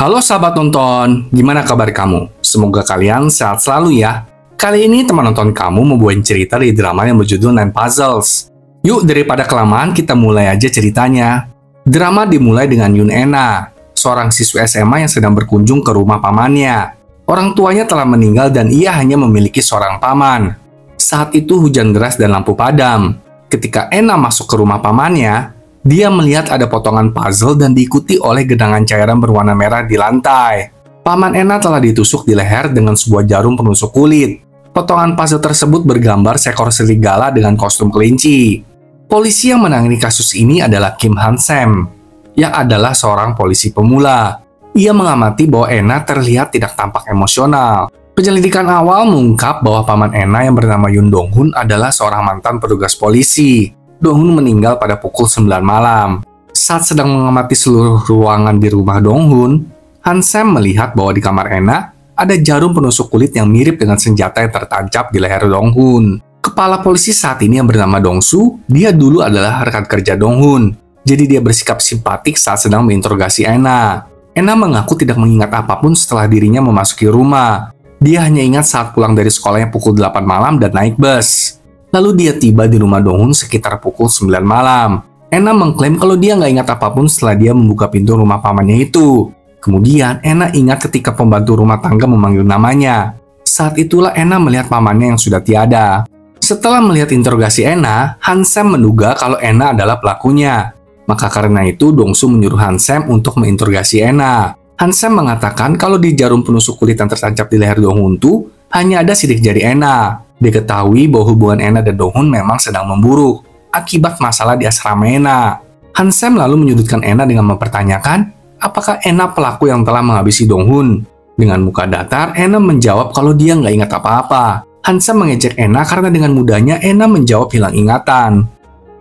Halo sahabat nonton, gimana kabar kamu? Semoga kalian sehat selalu ya. Kali ini teman nonton kamu membuat cerita di drama yang berjudul Nine Puzzles. Yuk daripada kelamaan kita mulai aja ceritanya. Drama dimulai dengan Yun Ena, seorang siswa SMA yang sedang berkunjung ke rumah pamannya. Orang tuanya telah meninggal dan ia hanya memiliki seorang paman. Saat itu hujan deras dan lampu padam. Ketika Ena masuk ke rumah pamannya, dia melihat ada potongan puzzle dan diikuti oleh genangan cairan berwarna merah di lantai. Paman Ena telah ditusuk di leher dengan sebuah jarum penusuk kulit. Potongan puzzle tersebut bergambar seekor serigala dengan kostum kelinci. Polisi yang menangani kasus ini adalah Kim Han-sam, yang adalah seorang polisi pemula. Ia mengamati bahwa Ena terlihat tidak tampak emosional. Penyelidikan awal mengungkap bahwa paman Ena yang bernama Yoon Dong-hun adalah seorang mantan petugas polisi. Dong-hun meninggal pada pukul 9 malam. Saat sedang mengamati seluruh ruangan di rumah Dong-hun, Han-sam melihat bahwa di kamar Ena ada jarum penusuk kulit yang mirip dengan senjata yang tertancap di leher Dong-hun. Kepala polisi saat ini yang bernama Dong-su, dia dulu adalah rekan kerja Dong-hun. Jadi dia bersikap simpatik saat sedang menginterogasi Ena. Ena mengaku tidak mengingat apapun setelah dirinya memasuki rumah. Dia hanya ingat saat pulang dari sekolahnya pukul 8 malam dan naik bus. Lalu dia tiba di rumah Dong-hun sekitar pukul 9 malam. Ena mengklaim kalau dia nggak ingat apapun setelah dia membuka pintu rumah pamannya itu. Kemudian, Ena ingat ketika pembantu rumah tangga memanggil namanya. Saat itulah Ena melihat pamannya yang sudah tiada. Setelah melihat interogasi Ena, Han-sam menduga kalau Ena adalah pelakunya. Maka karena itu, Dong-su menyuruh Han-sam untuk menginterogasi Ena. Han-sam mengatakan kalau di jarum penusuk kulit yang tertancap di leher Dong-hun itu hanya ada sidik jari Ena. Diketahui bahwa hubungan Ena dan Dong-hun memang sedang memburuk akibat masalah di asrama Ena. Han-sam lalu menyudutkan Ena dengan mempertanyakan apakah Ena pelaku yang telah menghabisi Dong-hun. Dengan muka datar, Ena menjawab kalau dia nggak ingat apa-apa. Han-sam mengejek Ena karena dengan mudahnya Ena menjawab hilang ingatan.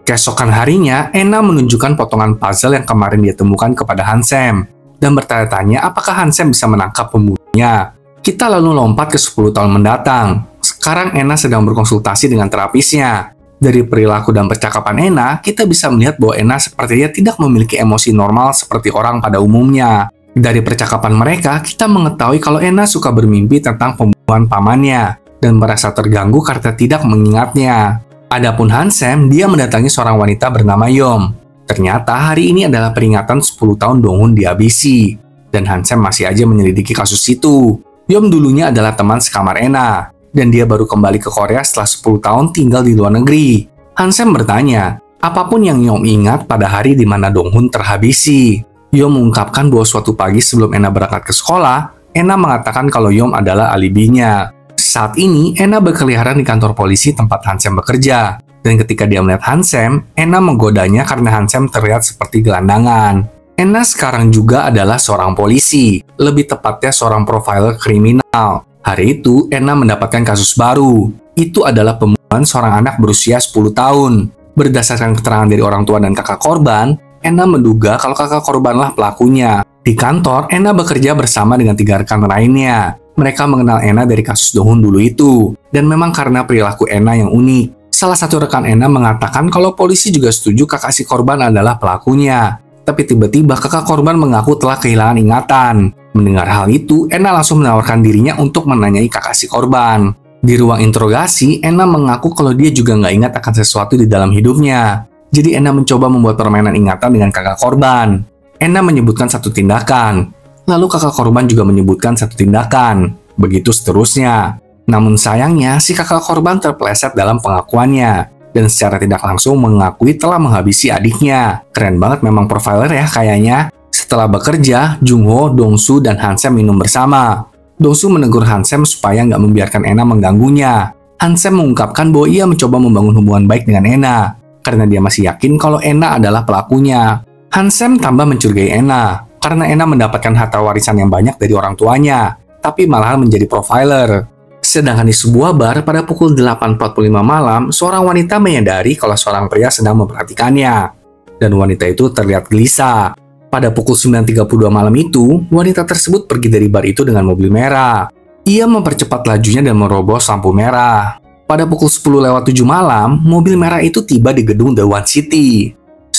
Keesokan harinya, Ena menunjukkan potongan puzzle yang kemarin dia temukan kepada Han-sam dan bertanya-tanya apakah Han-sam bisa menangkap pembunuhnya. Kita lalu lompat ke 10 tahun mendatang. Sekarang Ena sedang berkonsultasi dengan terapisnya. Dari perilaku dan percakapan Ena, kita bisa melihat bahwa Ena sepertinya tidak memiliki emosi normal seperti orang pada umumnya. Dari percakapan mereka, kita mengetahui kalau Ena suka bermimpi tentang pembunuhan pamannya dan merasa terganggu karena tidak mengingatnya. Adapun Han-sam, dia mendatangi seorang wanita bernama Yom. Ternyata hari ini adalah peringatan 10 tahun Dong-hun dihabisi. Dan Han-sam masih aja menyelidiki kasus itu. Yom dulunya adalah teman sekamar Ena. Dan dia baru kembali ke Korea setelah 10 tahun tinggal di luar negeri. Han-sam bertanya, apapun yang Yom ingat pada hari di mana Dong-hun terhabisi. Yom mengungkapkan bahwa suatu pagi sebelum Ena berangkat ke sekolah, Ena mengatakan kalau Yom adalah alibinya. Saat ini, Ena berkeliaran di kantor polisi tempat Han-sam bekerja. Dan ketika dia melihat Han-sam, Ena menggodanya karena Han-sam terlihat seperti gelandangan. Ena sekarang juga adalah seorang polisi, lebih tepatnya seorang profiler kriminal. Hari itu, Ena mendapatkan kasus baru. Itu adalah pembunuhan seorang anak berusia 10 tahun. Berdasarkan keterangan dari orang tua dan kakak korban, Ena menduga kalau kakak korbanlah pelakunya. Di kantor, Ena bekerja bersama dengan 3 rekan lainnya. Mereka mengenal Ena dari kasus Dong-hun dulu itu, dan memang karena perilaku Ena yang unik. Salah satu rekan Ena mengatakan kalau polisi juga setuju kakak si korban adalah pelakunya. Tapi tiba-tiba kakak korban mengaku telah kehilangan ingatan. Mendengar hal itu, Ena langsung menawarkan dirinya untuk menanyai kakak si korban. Di ruang interogasi, Ena mengaku kalau dia juga nggak ingat akan sesuatu di dalam hidupnya. Jadi Ena mencoba membuat permainan ingatan dengan kakak korban. Ena menyebutkan satu tindakan. Lalu kakak korban juga menyebutkan satu tindakan. Begitu seterusnya. Namun sayangnya, si kakak korban terpeleset dalam pengakuannya. Dan secara tidak langsung mengakui telah menghabisi adiknya. Keren banget memang profiler ya kayaknya. Setelah bekerja, Jung-ho, Dong-su, dan Han-sam minum bersama. Dong-su menegur Han-sam supaya nggak membiarkan Ena mengganggunya. Han-sam mengungkapkan bahwa ia mencoba membangun hubungan baik dengan Ena. Karena dia masih yakin kalau Ena adalah pelakunya. Han-sam tambah mencurigai Ena. Karena Ena mendapatkan harta warisan yang banyak dari orang tuanya. Tapi malahan menjadi profiler. Sedangkan di sebuah bar pada pukul 8.45 malam, seorang wanita menyadari kalau seorang pria sedang memperhatikannya. Dan wanita itu terlihat gelisah. Pada pukul 9.32 malam itu, wanita tersebut pergi dari bar itu dengan mobil merah. Ia mempercepat lajunya dan merobos lampu merah. Pada pukul 10 lewat 7 malam, mobil merah itu tiba di gedung The One City.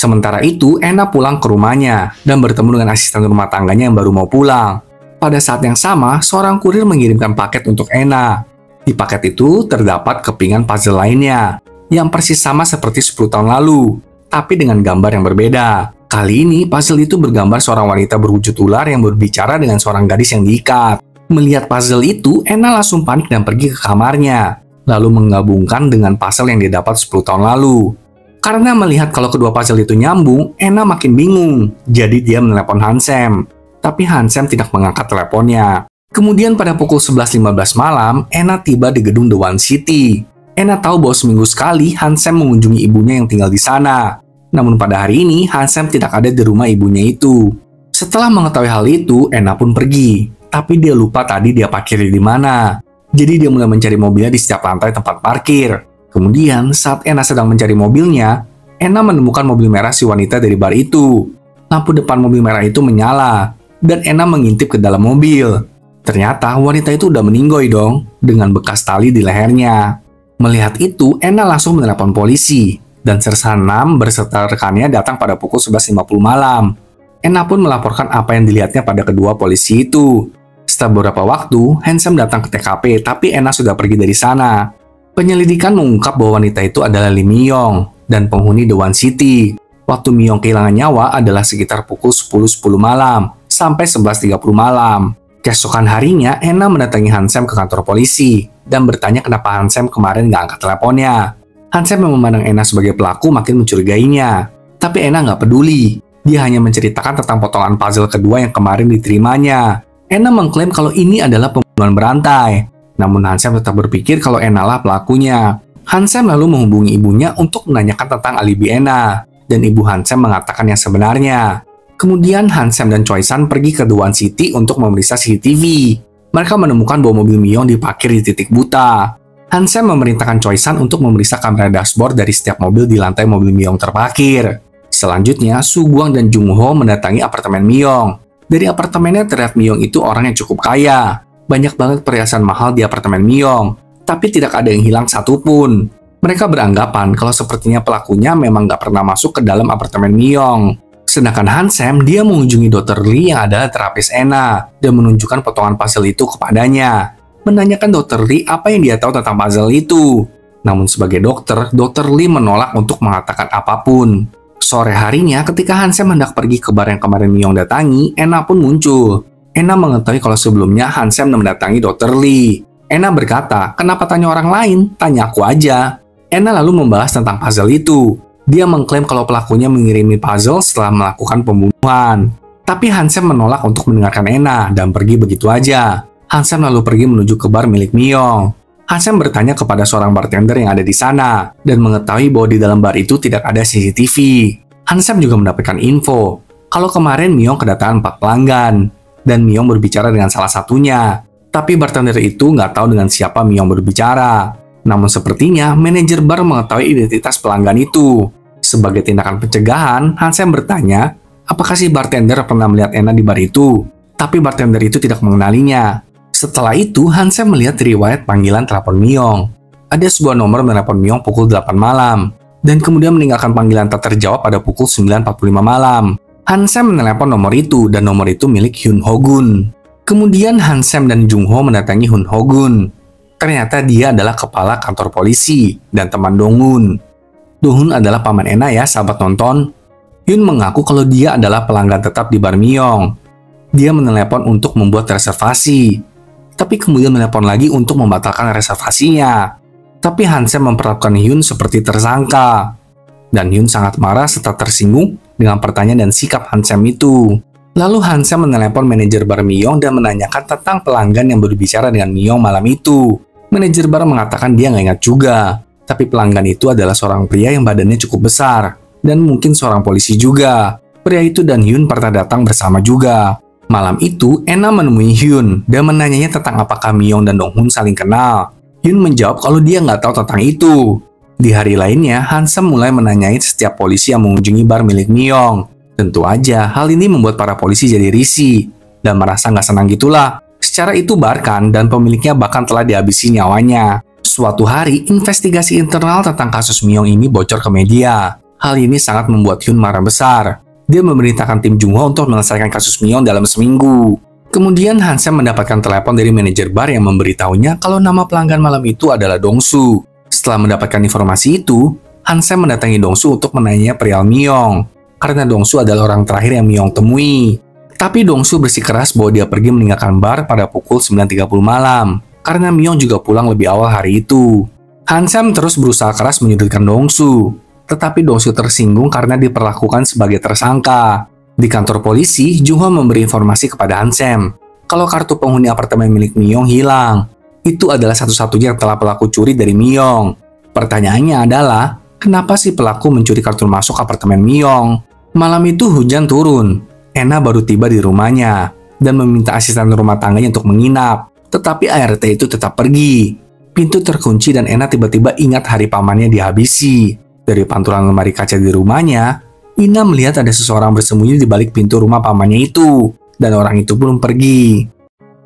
Sementara itu, Anna pulang ke rumahnya dan bertemu dengan asisten rumah tangganya yang baru mau pulang. Pada saat yang sama, seorang kurir mengirimkan paket untuk Anna. Di paket itu terdapat kepingan puzzle lainnya, yang persis sama seperti 10 tahun lalu, tapi dengan gambar yang berbeda. Kali ini, puzzle itu bergambar seorang wanita berwujud ular yang berbicara dengan seorang gadis yang diikat. Melihat puzzle itu, Anna langsung panik dan pergi ke kamarnya, lalu menggabungkan dengan puzzle yang didapat 10 tahun lalu. Karena melihat kalau kedua puzzle itu nyambung, Anna makin bingung. Jadi dia menelepon Hansem. Tapi Hansem tidak mengangkat teleponnya. Kemudian pada pukul 11.15 malam, Anna tiba di gedung The One City. Anna tahu bahwa seminggu sekali Hansem mengunjungi ibunya yang tinggal di sana. Namun pada hari ini, Hansem tidak ada di rumah ibunya itu. Setelah mengetahui hal itu, Anna pun pergi. Tapi dia lupa tadi dia parkir di mana. Jadi dia mulai mencari mobilnya di setiap lantai tempat parkir. Kemudian, saat Anna sedang mencari mobilnya, Anna menemukan mobil merah si wanita dari bar itu. Lampu depan mobil merah itu menyala, dan Anna mengintip ke dalam mobil. Ternyata wanita itu udah meninggoy dong, dengan bekas tali di lehernya. Melihat itu, Anna langsung menelepon polisi, dan Sersanam berserta rekannya datang pada pukul 11.50 malam. Anna pun melaporkan apa yang dilihatnya pada kedua polisi itu. Setelah beberapa waktu, Hansem datang ke TKP, tapi Anna sudah pergi dari sana. Penyelidikan mengungkap bahwa wanita itu adalah Lee Myung dan penghuni The One City. Waktu Myung kehilangan nyawa adalah sekitar pukul 10.10 malam sampai 11.30 malam. Keesokan harinya, Anna mendatangi Hansem ke kantor polisi dan bertanya kenapa Hansem kemarin nggak angkat teleponnya. Hansem yang memandang Anna sebagai pelaku makin mencurigainya. Tapi Anna nggak peduli. Dia hanya menceritakan tentang potongan puzzle kedua yang kemarin diterimanya. Anna mengklaim kalau ini adalah pembunuhan berantai. Namun Hansem tetap berpikir kalau Anna lah pelakunya. Hansem lalu menghubungi ibunya untuk menanyakan tentang alibi Anna. Dan ibu Hansem mengatakan yang sebenarnya. Kemudian Hansem dan Choi San pergi ke The One City untuk memeriksa CCTV. Mereka menemukan bahwa mobil Myung diparkir di titik buta. Hansem memerintahkan Choi San untuk memeriksa kamera dashboard dari setiap mobil di lantai mobil Myung terparkir. Selanjutnya, Soo Guang dan Jung Ho mendatangi apartemen Myung. Dari apartemennya terlihat Myung itu orang yang cukup kaya. Banyak banget perhiasan mahal di apartemen Myung, tapi tidak ada yang hilang satupun. Mereka beranggapan kalau sepertinya pelakunya memang gak pernah masuk ke dalam apartemen Myung. Sedangkan Hansem, dia mengunjungi Dr. Lee yang adalah terapis Anna dan menunjukkan potongan puzzle itu kepadanya. Menanyakan Dr. Lee apa yang dia tahu tentang puzzle itu. Namun sebagai dokter, Dr. Lee menolak untuk mengatakan apapun. Sore harinya, ketika Hansem hendak pergi ke bar yang kemarin Myung datangi, Anna pun muncul. Anna mengetahui kalau sebelumnya Hansem mendatangi Dr. Lee. Anna berkata, kenapa tanya orang lain? Tanya aku aja. Anna lalu membahas tentang puzzle itu. Dia mengklaim kalau pelakunya mengirimi puzzle setelah melakukan pembunuhan. Tapi Hansem menolak untuk mendengarkan Anna dan pergi begitu aja. Hansem lalu pergi menuju ke bar milik Myung. Hansem bertanya kepada seorang bartender yang ada di sana dan mengetahui bahwa di dalam bar itu tidak ada CCTV. Hansem juga mendapatkan info kalau kemarin Myung kedatangan 4 pelanggan. Dan Myung berbicara dengan salah satunya. Tapi bartender itu nggak tahu dengan siapa Myung berbicara. Namun sepertinya manajer bar mengetahui identitas pelanggan itu. Sebagai tindakan pencegahan, Hansem bertanya, apakah si bartender pernah melihat Anna di bar itu? Tapi bartender itu tidak mengenalinya. Setelah itu, Hansem melihat riwayat panggilan telepon Myung. Ada sebuah nomor menelepon Myung pukul 8 malam. Dan kemudian meninggalkan panggilan tak terjawab pada pukul 9.45 malam. Hansem menelepon nomor itu dan nomor itu milik Hyun Ho-gun. Kemudian Hansem dan Jung Ho mendatangi Hyun Ho-gun. Ternyata dia adalah kepala kantor polisi dan teman Dong-hun. Dong-hun adalah paman Anna ya, sahabat nonton. Hyun mengaku kalau dia adalah pelanggan tetap di bar Myung. Dia menelepon untuk membuat reservasi. Tapi kemudian menelepon lagi untuk membatalkan reservasinya. Tapi Hansem memperlakukan Hyun seperti tersangka. Dan Hyun sangat marah serta tersinggung dengan pertanyaan dan sikap Hansem itu. Lalu Hansem menelepon manajer bar Myung dan menanyakan tentang pelanggan yang berbicara dengan Myung malam itu. Manajer bar mengatakan dia nggak ingat juga. Tapi pelanggan itu adalah seorang pria yang badannya cukup besar. Dan mungkin seorang polisi juga. Pria itu dan Hyun pernah datang bersama juga. Malam itu, Anna menemui Hyun dan menanyanya tentang apakah Myung dan Dong-hun saling kenal. Hyun menjawab kalau dia nggak tahu tentang itu. Di hari lainnya, Hansem mulai menanyai setiap polisi yang mengunjungi bar milik Myung. Tentu aja, hal ini membuat para polisi jadi risih dan merasa nggak senang gitulah. Secara itu bar kan, dan pemiliknya bahkan telah dihabisi nyawanya. Suatu hari, investigasi internal tentang kasus Myung ini bocor ke media. Hal ini sangat membuat Hyun marah besar. Dia memerintahkan tim Jungho untuk menyelesaikan kasus Myung dalam seminggu. Kemudian Hansem mendapatkan telepon dari manajer bar yang memberitahunya kalau nama pelanggan malam itu adalah Dongsu. Setelah mendapatkan informasi itu, Hansem mendatangi Dongsu untuk menanya perihal Myung, karena Dongsu adalah orang terakhir yang Myung temui. Tapi Dongsu bersikeras bahwa dia pergi meninggalkan bar pada pukul 9.30 malam, karena Myung juga pulang lebih awal hari itu. Hansem terus berusaha keras menyudutkan Dongsu, tetapi Dongsu tersinggung karena diperlakukan sebagai tersangka. Di kantor polisi, Jungho memberi informasi kepada Hansem kalau kartu penghuni apartemen milik Myung hilang. Itu adalah satu-satunya yang telah pelaku curi dari Myung. Pertanyaannya adalah, kenapa si pelaku mencuri kartu masuk apartemen Myung? Malam itu hujan turun. Ena baru tiba di rumahnya dan meminta asisten rumah tangganya untuk menginap. Tetapi ART itu tetap pergi. Pintu terkunci dan Ena tiba-tiba ingat hari pamannya dihabisi. Dari pantulan lemari kaca di rumahnya, Ina melihat ada seseorang bersembunyi di balik pintu rumah pamannya itu, dan orang itu belum pergi.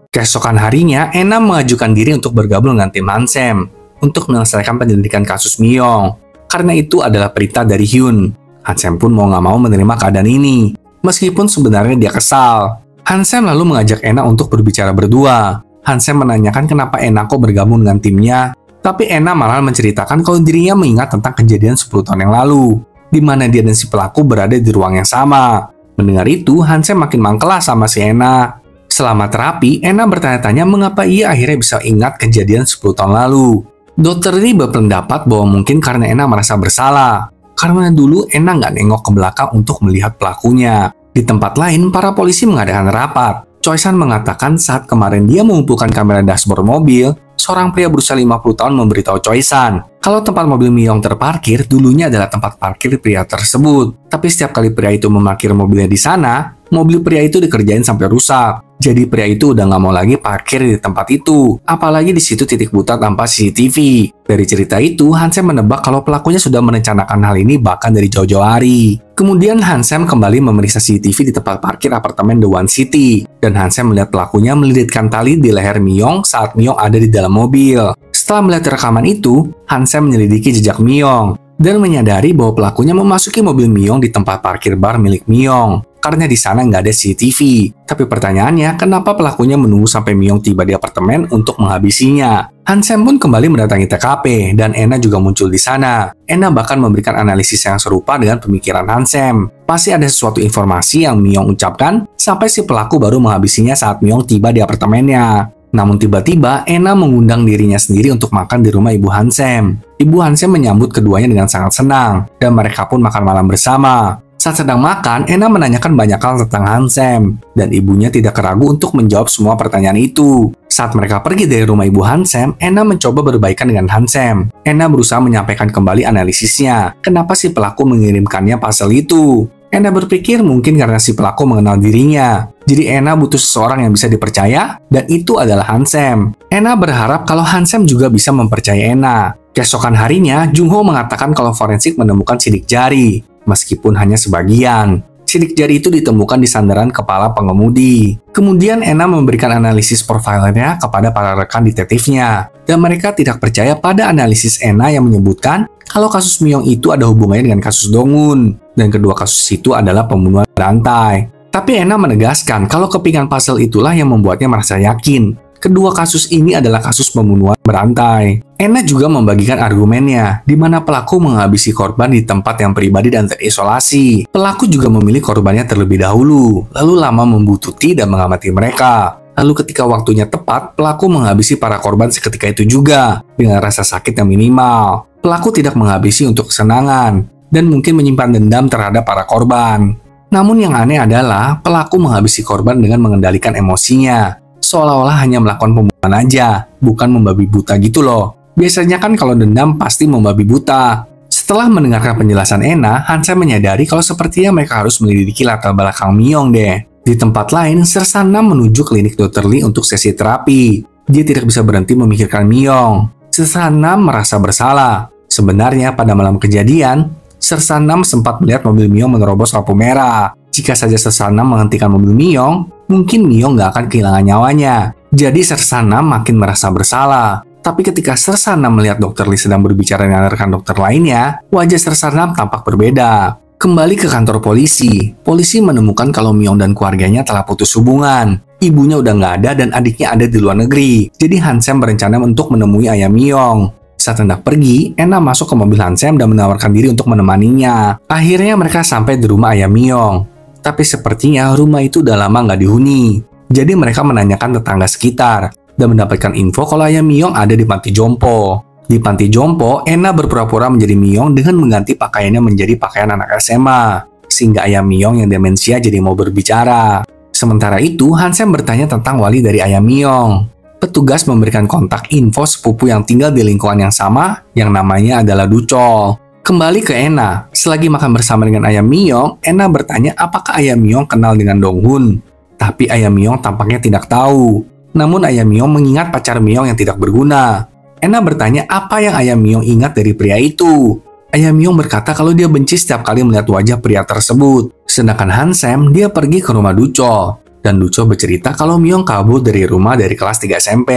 Keesokan harinya, Ena mengajukan diri untuk bergabung dengan tim Hansem untuk menyelesaikan penyelidikan kasus Myung. Karena itu adalah perintah dari Hyun. Hansem pun mau nggak mau menerima keadaan ini, meskipun sebenarnya dia kesal. Hansem lalu mengajak Ena untuk berbicara berdua. Hansem menanyakan kenapa Ena kok bergabung dengan timnya, tapi Ena malah menceritakan kalau dirinya mengingat tentang kejadian 10 tahun yang lalu, di mana dia dan si pelaku berada di ruang yang sama. Mendengar itu, Hansem makin mangkelah sama si Ena. Selama terapi, Ena bertanya-tanya mengapa ia akhirnya bisa ingat kejadian 10 tahun lalu. Dokter Lee berpendapat bahwa mungkin karena Ena merasa bersalah, karena dulu Ena nggak nengok ke belakang untuk melihat pelakunya. Di tempat lain, para polisi mengadakan rapat. Choi-san mengatakan saat kemarin dia mengumpulkan kamera dashboard mobil, seorang pria berusia 50 tahun memberitahu Choi-san kalau tempat mobil Myung terparkir dulunya adalah tempat parkir pria tersebut. Tapi setiap kali pria itu memarkir mobilnya di sana, mobil pria itu dikerjain sampai rusak. Jadi pria itu udah nggak mau lagi parkir di tempat itu, apalagi di situ titik buta tanpa CCTV. Dari cerita itu, Hansem menebak kalau pelakunya sudah merencanakan hal ini bahkan dari jauh-jauh hari. Kemudian Hansem kembali memeriksa CCTV di tempat parkir apartemen The One City, dan Hansem melihat pelakunya melilitkan tali di leher Myung saat Myung ada di dalam mobil. Setelah melihat rekaman itu, Hansem menyelidiki jejak Myung dan menyadari bahwa pelakunya memasuki mobil Myung di tempat parkir bar milik Myung. Karena di sana nggak ada CCTV. Tapi pertanyaannya, kenapa pelakunya menunggu sampai Myung tiba di apartemen untuk menghabisinya? Hansem pun kembali mendatangi TKP, dan Ena juga muncul di sana. Ena bahkan memberikan analisis yang serupa dengan pemikiran Hansem. Pasti ada sesuatu informasi yang Myung ucapkan, sampai si pelaku baru menghabisinya saat Myung tiba di apartemennya. Namun tiba-tiba, Ena mengundang dirinya sendiri untuk makan di rumah Ibu Hansem. Ibu Hansem menyambut keduanya dengan sangat senang, dan mereka pun makan malam bersama. Saat sedang makan, Ena menanyakan banyak hal tentang Hansem, dan ibunya tidak ragu untuk menjawab semua pertanyaan itu. Saat mereka pergi dari rumah Ibu Hansem, Ena mencoba berbaikan dengan Hansem. Ena berusaha menyampaikan kembali analisisnya, kenapa si pelaku mengirimkannya pasal itu. Ena berpikir mungkin karena si pelaku mengenal dirinya. Jadi Ena butuh seseorang yang bisa dipercaya, dan itu adalah Hansem. Ena berharap kalau Hansem juga bisa mempercayai Ena. Keesokan harinya, Jungho mengatakan kalau forensik menemukan sidik jari. Meskipun hanya sebagian. Sidik jari itu ditemukan di sandaran kepala pengemudi. Kemudian Ena memberikan analisis profilernya kepada para rekan detektifnya. Dan mereka tidak percaya pada analisis Ena yang menyebutkan kalau kasus Myung itu ada hubungannya dengan kasus Dongun. Dan kedua kasus itu adalah pembunuhan berantai. Tapi Ena menegaskan kalau kepingan puzzle itulah yang membuatnya merasa yakin kedua kasus ini adalah kasus pembunuhan berantai. Ena juga membagikan argumennya, di mana pelaku menghabisi korban di tempat yang pribadi dan terisolasi. Pelaku juga memilih korbannya terlebih dahulu, lalu lama membuntuti dan mengamati mereka. Lalu ketika waktunya tepat, pelaku menghabisi para korban seketika itu juga, dengan rasa sakit yang minimal. Pelaku tidak menghabisi untuk kesenangan, dan mungkin menyimpan dendam terhadap para korban. Namun yang aneh adalah, pelaku menghabisi korban dengan mengendalikan emosinya. Seolah-olah hanya melakukan pembunuhan aja, bukan membabi buta gitu loh. Biasanya kan kalau dendam pasti membabi buta. Setelah mendengarkan penjelasan Ena, Hansem menyadari kalau sepertinya mereka harus melidiki latar belakang Myung deh. Di tempat lain, Sersanam menuju klinik Dr. Lee untuk sesi terapi. Dia tidak bisa berhenti memikirkan Myung. Sersanam merasa bersalah. Sebenarnya pada malam kejadian, Sersanam sempat melihat mobil Myung menerobos lampu merah. Jika saja Sersanam menghentikan mobil Myung, mungkin Myung nggak akan kehilangan nyawanya. Jadi Sersanam makin merasa bersalah. Tapi ketika Sersanam melihat Dr. Lee sedang berbicara dengan rekan dokter lainnya, wajah Sersanam tampak berbeda. Kembali ke kantor polisi, polisi menemukan kalau Myong dan keluarganya telah putus hubungan. Ibunya udah nggak ada dan adiknya ada di luar negeri. Jadi Han Sem berencana untuk menemui ayah Myong. Saat hendak pergi, Ena masuk ke mobil Han Sem dan menawarkan diri untuk menemaninya. Akhirnya mereka sampai di rumah ayah Myong. Tapi sepertinya rumah itu udah lama nggak dihuni. Jadi mereka menanyakan tetangga sekitar dan mendapatkan info kalau ayah Myong ada di panti jompo. Di panti jompo, Ena berpura-pura menjadi Myong dengan mengganti pakaiannya menjadi pakaian anak SMA. Sehingga ayah Myong yang demensia jadi mau berbicara. Sementara itu, Han Sem bertanya tentang wali dari ayah Myong. Petugas memberikan kontak info sepupu yang tinggal di lingkungan yang sama, yang namanya adalah Ducol. Kembali ke Ena, selagi makan bersama dengan ayah Myong, Ena bertanya apakah ayah Myong kenal dengan Dong-hun. Tapi ayah Myong tampaknya tidak tahu. Namun ayah Myong mengingat pacar Myong yang tidak berguna. Ena bertanya apa yang ayah Myong ingat dari pria itu. Ayah Myong berkata kalau dia benci setiap kali melihat wajah pria tersebut. Sedangkan Han Sem, dia pergi ke rumah Ducol. Dan Ducol bercerita kalau Myong kabur dari rumah dari kelas 3 SMP.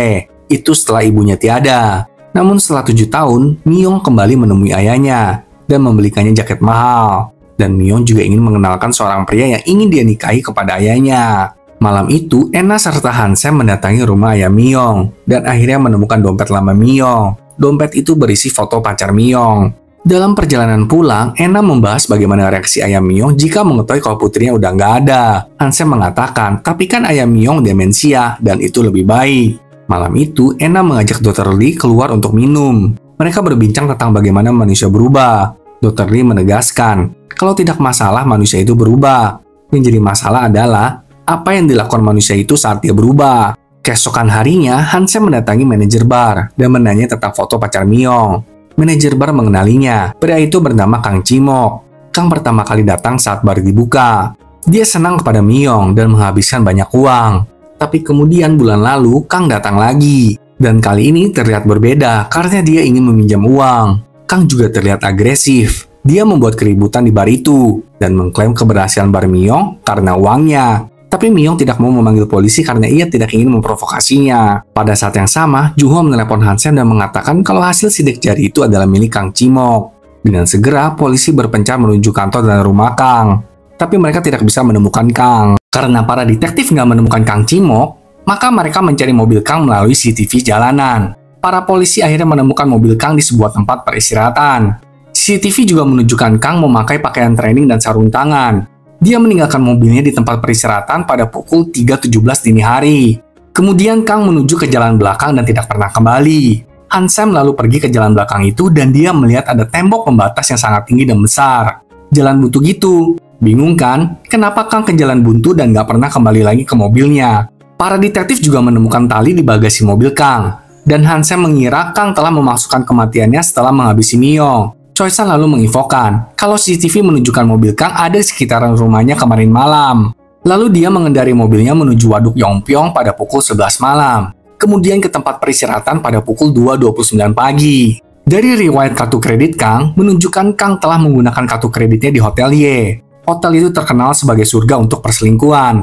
Itu setelah ibunya tiada. Namun setelah 7 tahun, Myong kembali menemui ayahnya dan membelikannya jaket mahal. Dan Myong juga ingin mengenalkan seorang pria yang ingin dia nikahi kepada ayahnya. Malam itu, Ena serta Han Sem mendatangi rumah ayah Myong dan akhirnya menemukan dompet lama Myong. Dompet itu berisi foto pacar Myong. Dalam perjalanan pulang, Ena membahas bagaimana reaksi ayah Myong jika mengetahui kalau putrinya udah nggak ada. Han Sem mengatakan, tapi kan ayah Myong demensia dan itu lebih baik. Malam itu, Ena mengajak Dr. Lee keluar untuk minum. Mereka berbincang tentang bagaimana manusia berubah. Dr. Lee menegaskan, kalau tidak masalah manusia itu berubah. Yang jadi masalah adalah apa yang dilakukan manusia itu saat dia berubah. Keesokan harinya, Han Sem mendatangi manajer bar dan menanya tentang foto pacar Myong. Manajer bar mengenalinya. Pria itu bernama Kang Cimok. Kang pertama kali datang saat bar dibuka. Dia senang kepada Myong dan menghabiskan banyak uang. Tapi kemudian bulan lalu, Kang datang lagi. Dan kali ini terlihat berbeda karena dia ingin meminjam uang. Kang juga terlihat agresif. Dia membuat keributan di bar itu dan mengklaim keberhasilan bar Myong karena uangnya. Tapi Myong tidak mau memanggil polisi karena ia tidak ingin memprovokasinya. Pada saat yang sama, Junho menelepon Han Sem dan mengatakan kalau hasil sidik jari itu adalah milik Kang Cimok. Dengan segera, polisi berpencar menuju kantor dan rumah Kang. Tapi mereka tidak bisa menemukan Kang. Karena para detektif nggak menemukan Kang Cimok, maka mereka mencari mobil Kang melalui CCTV jalanan. Para polisi akhirnya menemukan mobil Kang di sebuah tempat peristirahatan. CCTV juga menunjukkan Kang memakai pakaian training dan sarung tangan. Dia meninggalkan mobilnya di tempat peristirahatan pada pukul 3.17 dini hari. Kemudian Kang menuju ke jalan belakang dan tidak pernah kembali. Han Sem lalu pergi ke jalan belakang itu dan dia melihat ada tembok pembatas yang sangat tinggi dan besar. Jalan buntu gitu. Bingung kan? Kenapa Kang ke jalan buntu dan nggak pernah kembali lagi ke mobilnya? Para detektif juga menemukan tali di bagasi mobil Kang. Dan Han Sem mengira Kang telah memasukkan kematiannya setelah menghabisi Myong. Choi San lalu menginfokan kalau CCTV menunjukkan mobil Kang ada di sekitaran rumahnya kemarin malam. Lalu dia mengendari mobilnya menuju Waduk Yongpyong pada pukul 11 malam. Kemudian ke tempat peristirahatan pada pukul 2.29 pagi. Dari riwayat kartu kredit Kang, menunjukkan Kang telah menggunakan kartu kreditnya di Hotel Ye. Hotel itu terkenal sebagai surga untuk perselingkuhan.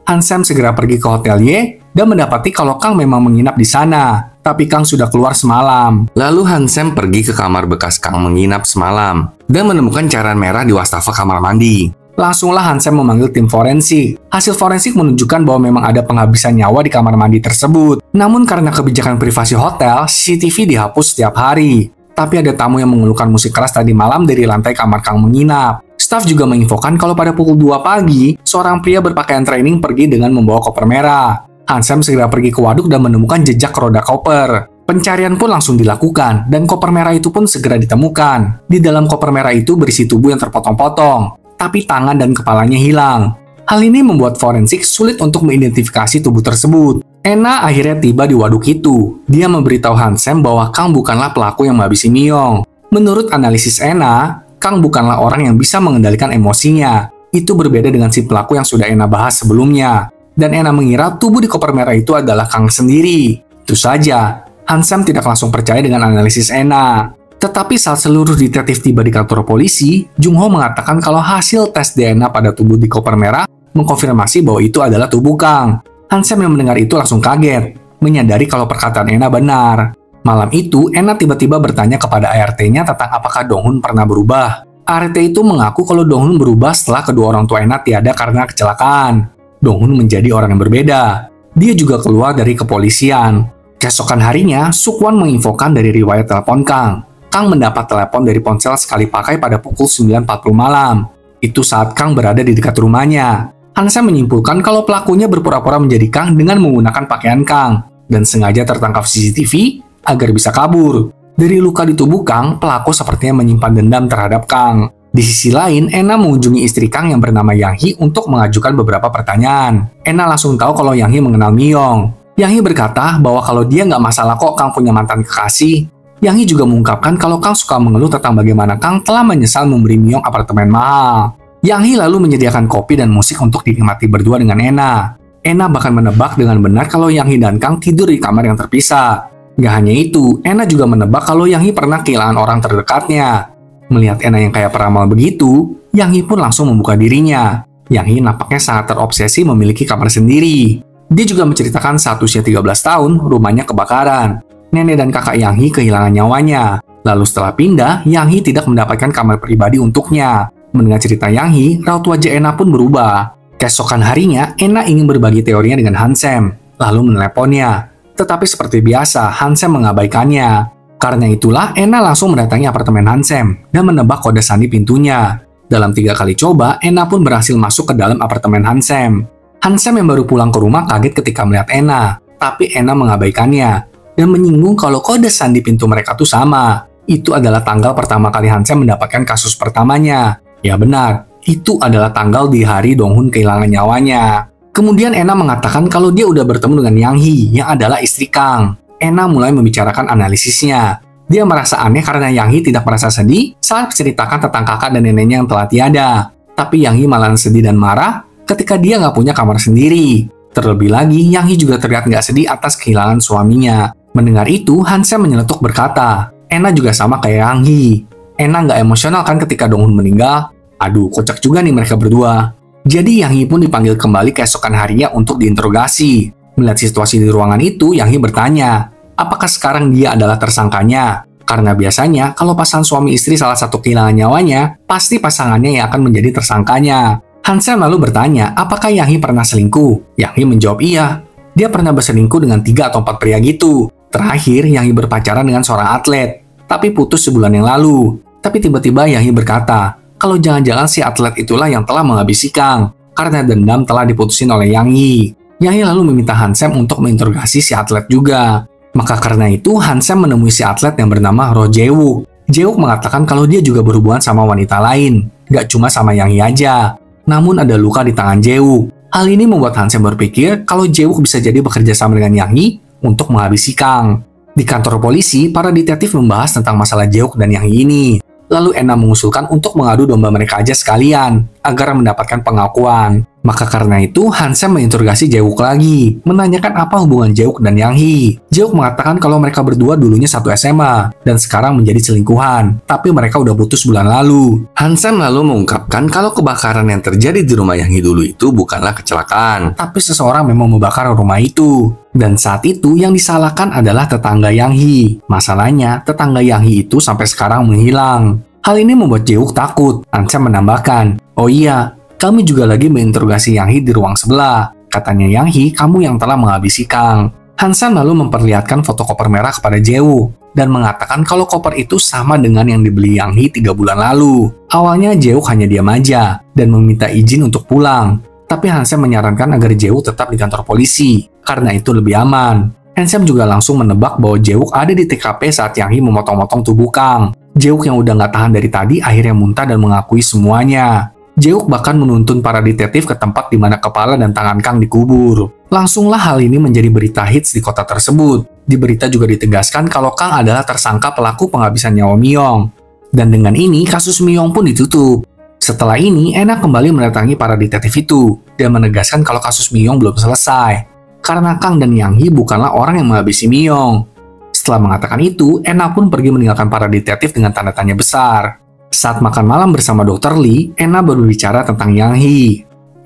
Han Sem segera pergi ke Hotel Ye dan mendapati kalau Kang memang menginap di sana. Tapi Kang sudah keluar semalam. Lalu Han Sem pergi ke kamar bekas Kang menginap semalam dan menemukan cairan merah di wastafel kamar mandi. Langsunglah Han Sem memanggil tim forensik. Hasil forensik menunjukkan bahwa memang ada penghabisan nyawa di kamar mandi tersebut. Namun karena kebijakan privasi hotel, CCTV dihapus setiap hari. Tapi ada tamu yang mengeluhkan musik keras tadi malam dari lantai kamar Kang menginap. Staf juga menginfokan kalau pada pukul 2 pagi, seorang pria berpakaian training pergi dengan membawa koper merah. Han Sem segera pergi ke waduk dan menemukan jejak roda koper. Pencarian pun langsung dilakukan, dan koper merah itu pun segera ditemukan. Di dalam koper merah itu berisi tubuh yang terpotong-potong, tapi tangan dan kepalanya hilang. Hal ini membuat forensik sulit untuk mengidentifikasi tubuh tersebut. Ena akhirnya tiba di waduk itu. Dia memberitahu Han Sem bahwa Kang bukanlah pelaku yang menghabisi Myong. Menurut analisis Ena, Kang bukanlah orang yang bisa mengendalikan emosinya. Itu berbeda dengan si pelaku yang sudah Ena bahas sebelumnya. Dan Ena mengira tubuh di koper merah itu adalah Kang sendiri. Itu saja, Han Sem tidak langsung percaya dengan analisis Ena. Tetapi saat seluruh detektif tiba di kantor polisi, Junho mengatakan kalau hasil tes DNA pada tubuh di koper merah mengkonfirmasi bahwa itu adalah tubuh Kang. Han Sem yang mendengar itu langsung kaget, menyadari kalau perkataan Ena benar. Malam itu, Ena tiba-tiba bertanya kepada ART-nya tentang apakah Dong-hun pernah berubah. ART itu mengaku kalau Dong-hun berubah setelah kedua orang tua Ena tiada karena kecelakaan. Dong-hun menjadi orang yang berbeda. Dia juga keluar dari kepolisian. Keesokan harinya, Suk-won menginfokan dari riwayat telepon Kang. Kang mendapat telepon dari ponsel sekali pakai pada pukul 9.40 malam. Itu saat Kang berada di dekat rumahnya. Han-sem menyimpulkan kalau pelakunya berpura-pura menjadi Kang dengan menggunakan pakaian Kang dan sengaja tertangkap CCTV agar bisa kabur. Dari luka di tubuh Kang, pelaku sepertinya menyimpan dendam terhadap Kang. Di sisi lain, Ena mengunjungi istri Kang yang bernama Yang Hee untuk mengajukan beberapa pertanyaan. Ena langsung tahu kalau Yang Hee mengenal Myung. Yang Hee berkata bahwa kalau dia nggak masalah kok Kang punya mantan kekasih. Yang Hee juga mengungkapkan kalau Kang suka mengeluh tentang bagaimana Kang telah menyesal memberi Myung apartemen mahal. Yang Hee lalu menyediakan kopi dan musik untuk dinikmati berdua dengan Ena. Ena bahkan menebak dengan benar kalau Yang Hee dan Kang tidur di kamar yang terpisah. Gak hanya itu, Ena juga menebak kalau Yang Hee pernah kehilangan orang terdekatnya. Melihat Ena yang kayak peramal begitu, Yang Hee pun langsung membuka dirinya. Yang Hee nampaknya sangat terobsesi memiliki kamar sendiri. Dia juga menceritakan saat usia 13 tahun, rumahnya kebakaran. Nenek dan kakak Yang Hee kehilangan nyawanya. Lalu setelah pindah, Yang Hee tidak mendapatkan kamar pribadi untuknya. Mendengar cerita Yang Hee, raut wajah Ena pun berubah. Keesokan harinya, Ena ingin berbagi teorinya dengan Han-sem, lalu meneleponnya. Tetapi seperti biasa, Han-sem mengabaikannya. Karena itulah, Ena langsung mendatangi apartemen Han-sem dan menebak kode sandi pintunya. Dalam 3 kali coba, Ena pun berhasil masuk ke dalam apartemen Han-sem. Han-sem yang baru pulang ke rumah kaget ketika melihat Ena, tapi Ena mengabaikannya dan menyinggung kalau kode sandi pintu mereka tuh sama. Itu adalah tanggal pertama kali Han-sem mendapatkan kasus pertamanya. Ya benar, itu adalah tanggal di hari Dong-hun kehilangan nyawanya. Kemudian Ena mengatakan kalau dia udah bertemu dengan Yang Hee yang adalah istri Kang. Ena mulai membicarakan analisisnya. Dia merasa aneh karena Yang Hee tidak merasa sedih saat menceritakan tentang kakak dan neneknya yang telah tiada. Tapi Yang Hee malah sedih dan marah ketika dia nggak punya kamar sendiri. Terlebih lagi, Yang Hee juga terlihat nggak sedih atas kehilangan suaminya. Mendengar itu, Han-sem menyeletuk berkata, Ena juga sama kayak Yang Hee. Ena nggak emosional kan ketika Dong-hun meninggal? Aduh, kocak juga nih mereka berdua. Jadi Yang Hee pun dipanggil kembali keesokan harinya untuk diinterogasi. Melihat situasi di ruangan itu, Yang Hee bertanya, apakah sekarang dia adalah tersangkanya? Karena biasanya, kalau pasangan suami istri salah satu kehilangan nyawanya, pasti pasangannya yang akan menjadi tersangkanya. Han-sem lalu bertanya, apakah Yang Hee pernah selingkuh? Yang Hee menjawab iya. Dia pernah berselingkuh dengan 3 atau 4 pria gitu. Terakhir, Yang Hee berpacaran dengan seorang atlet, tapi putus sebulan yang lalu. Tapi tiba-tiba Yang Hee berkata, kalau jangan-jangan si atlet itulah yang telah menghabisi Kang, karena dendam telah diputusin oleh Yang Hee. Yang Hee lalu meminta Han-sem untuk menginterogasi si atlet juga. Maka karena itu, Han-sem menemui si atlet yang bernama Roh Jae-wook. Jae-wook mengatakan kalau dia juga berhubungan sama wanita lain, gak cuma sama Yang Hee aja. Namun ada luka di tangan Jae-wook. Hal ini membuat Han-sem berpikir kalau Jae-wook bisa jadi bekerja sama dengan Yang Hee untuk menghabisi Kang. Di kantor polisi, para detektif membahas tentang masalah Jae-wook dan Yang Hee ini. Lalu Ena mengusulkan untuk mengadu domba mereka aja sekalian, agar mendapatkan pengakuan. Maka karena itu, Han-sem menginterogasi Jae-wook lagi, menanyakan apa hubungan Jae-wook dan Yang Hee. Jae-wook mengatakan kalau mereka berdua dulunya satu SMA, dan sekarang menjadi selingkuhan, tapi mereka udah putus bulan lalu. Han-sem lalu mengungkapkan kalau kebakaran yang terjadi di rumah Yang Hee dulu itu bukanlah kecelakaan, tapi seseorang memang membakar rumah itu. Dan saat itu yang disalahkan adalah tetangga Yang Hee. Masalahnya, tetangga Yang Hee itu sampai sekarang menghilang. Hal ini membuat Jae-wook takut. Han-sem menambahkan, oh iya, kami juga lagi menginterogasi Yang Hee di ruang sebelah. Katanya Yang Hee, kamu yang telah menghabisi Kang. Han-sem lalu memperlihatkan foto koper merah kepada Jae-wook dan mengatakan kalau koper itu sama dengan yang dibeli Yang Hee 3 bulan lalu. Awalnya Jae-wook hanya diam aja dan meminta izin untuk pulang. Tapi Han-sem menyarankan agar Jae-wook tetap di kantor polisi, karena itu lebih aman. Han-sem juga langsung menebak bahwa Jae-wook ada di TKP saat Yang Hee memotong-motong tubuh Kang. Jae-wook yang udah nggak tahan dari tadi akhirnya muntah dan mengakui semuanya. Jae-wook bahkan menuntun para detektif ke tempat di mana kepala dan tangan Kang dikubur. Langsunglah hal ini menjadi berita hits di kota tersebut. Di berita juga ditegaskan kalau Kang adalah tersangka pelaku penghabisan nyawa Myung. Dan dengan ini kasus Myung pun ditutup. Setelah ini, Ena kembali mendatangi para detektif itu dan menegaskan kalau kasus Myung belum selesai. Karena Kang dan Yang Hee bukanlah orang yang menghabisi Myung. Setelah mengatakan itu, Ena pun pergi meninggalkan para detektif dengan tanda tanya besar. Saat makan malam bersama Dr. Lee, Ena berbicara tentang Yang Hee.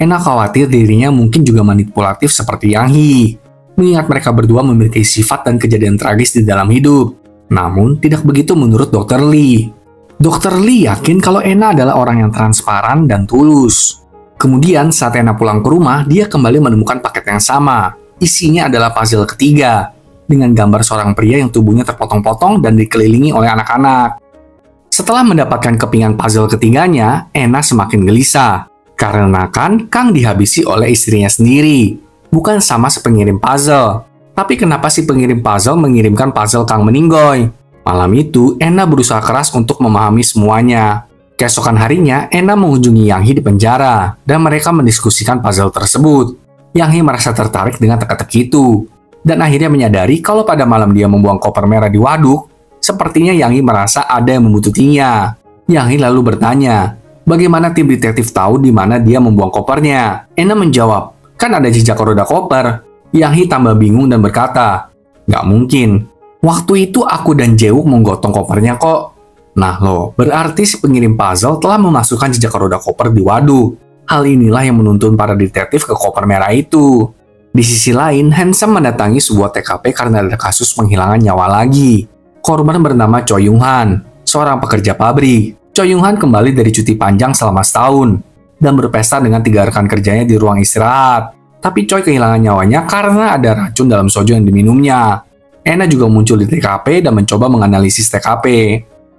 Ena khawatir dirinya mungkin juga manipulatif seperti Yang Hee. mengingat mereka berdua memiliki sifat dan kejadian tragis di dalam hidup. Namun, tidak begitu menurut Dr. Lee. Dr. Lee yakin kalau Anna adalah orang yang transparan dan tulus. Kemudian, saat Anna pulang ke rumah, dia kembali menemukan paket yang sama. Isinya adalah puzzle ketiga, dengan gambar seorang pria yang tubuhnya terpotong-potong dan dikelilingi oleh anak-anak. Setelah mendapatkan kepingan puzzle ketiganya, Anna semakin gelisah. Karena kan Kang dihabisi oleh istrinya sendiri, bukan sama si pengirim puzzle. Tapi kenapa si pengirim puzzle mengirimkan puzzle Kang Meninggoy? Malam itu, Anna berusaha keras untuk memahami semuanya. Keesokan harinya, Anna mengunjungi Yang Hee di penjara, dan mereka mendiskusikan puzzle tersebut. Yang Hee merasa tertarik dengan teka-teki itu, dan akhirnya menyadari kalau pada malam dia membuang koper merah di waduk, sepertinya Yang Hee merasa ada yang membututinya. Yang Hee lalu bertanya, bagaimana tim detektif tahu di mana dia membuang kopernya? Anna menjawab, kan ada jejak roda koper. Yang Hee tambah bingung dan berkata, nggak mungkin. Waktu itu aku dan Jae-wook menggotong kopernya kok. Nah loh, berarti si pengirim puzzle telah memasukkan jejak roda koper di waduk. Hal inilah yang menuntun para detektif ke koper merah itu. Di sisi lain, Handsome mendatangi sebuah TKP karena ada kasus penghilangan nyawa lagi. Korban bernama Choi Young-han, seorang pekerja pabrik. Choi Young-han kembali dari cuti panjang selama setahun dan berpesta dengan 3 rekan kerjanya di ruang istirahat. Tapi Choi kehilangan nyawanya karena ada racun dalam soju yang diminumnya. Anna juga muncul di TKP dan mencoba menganalisis TKP.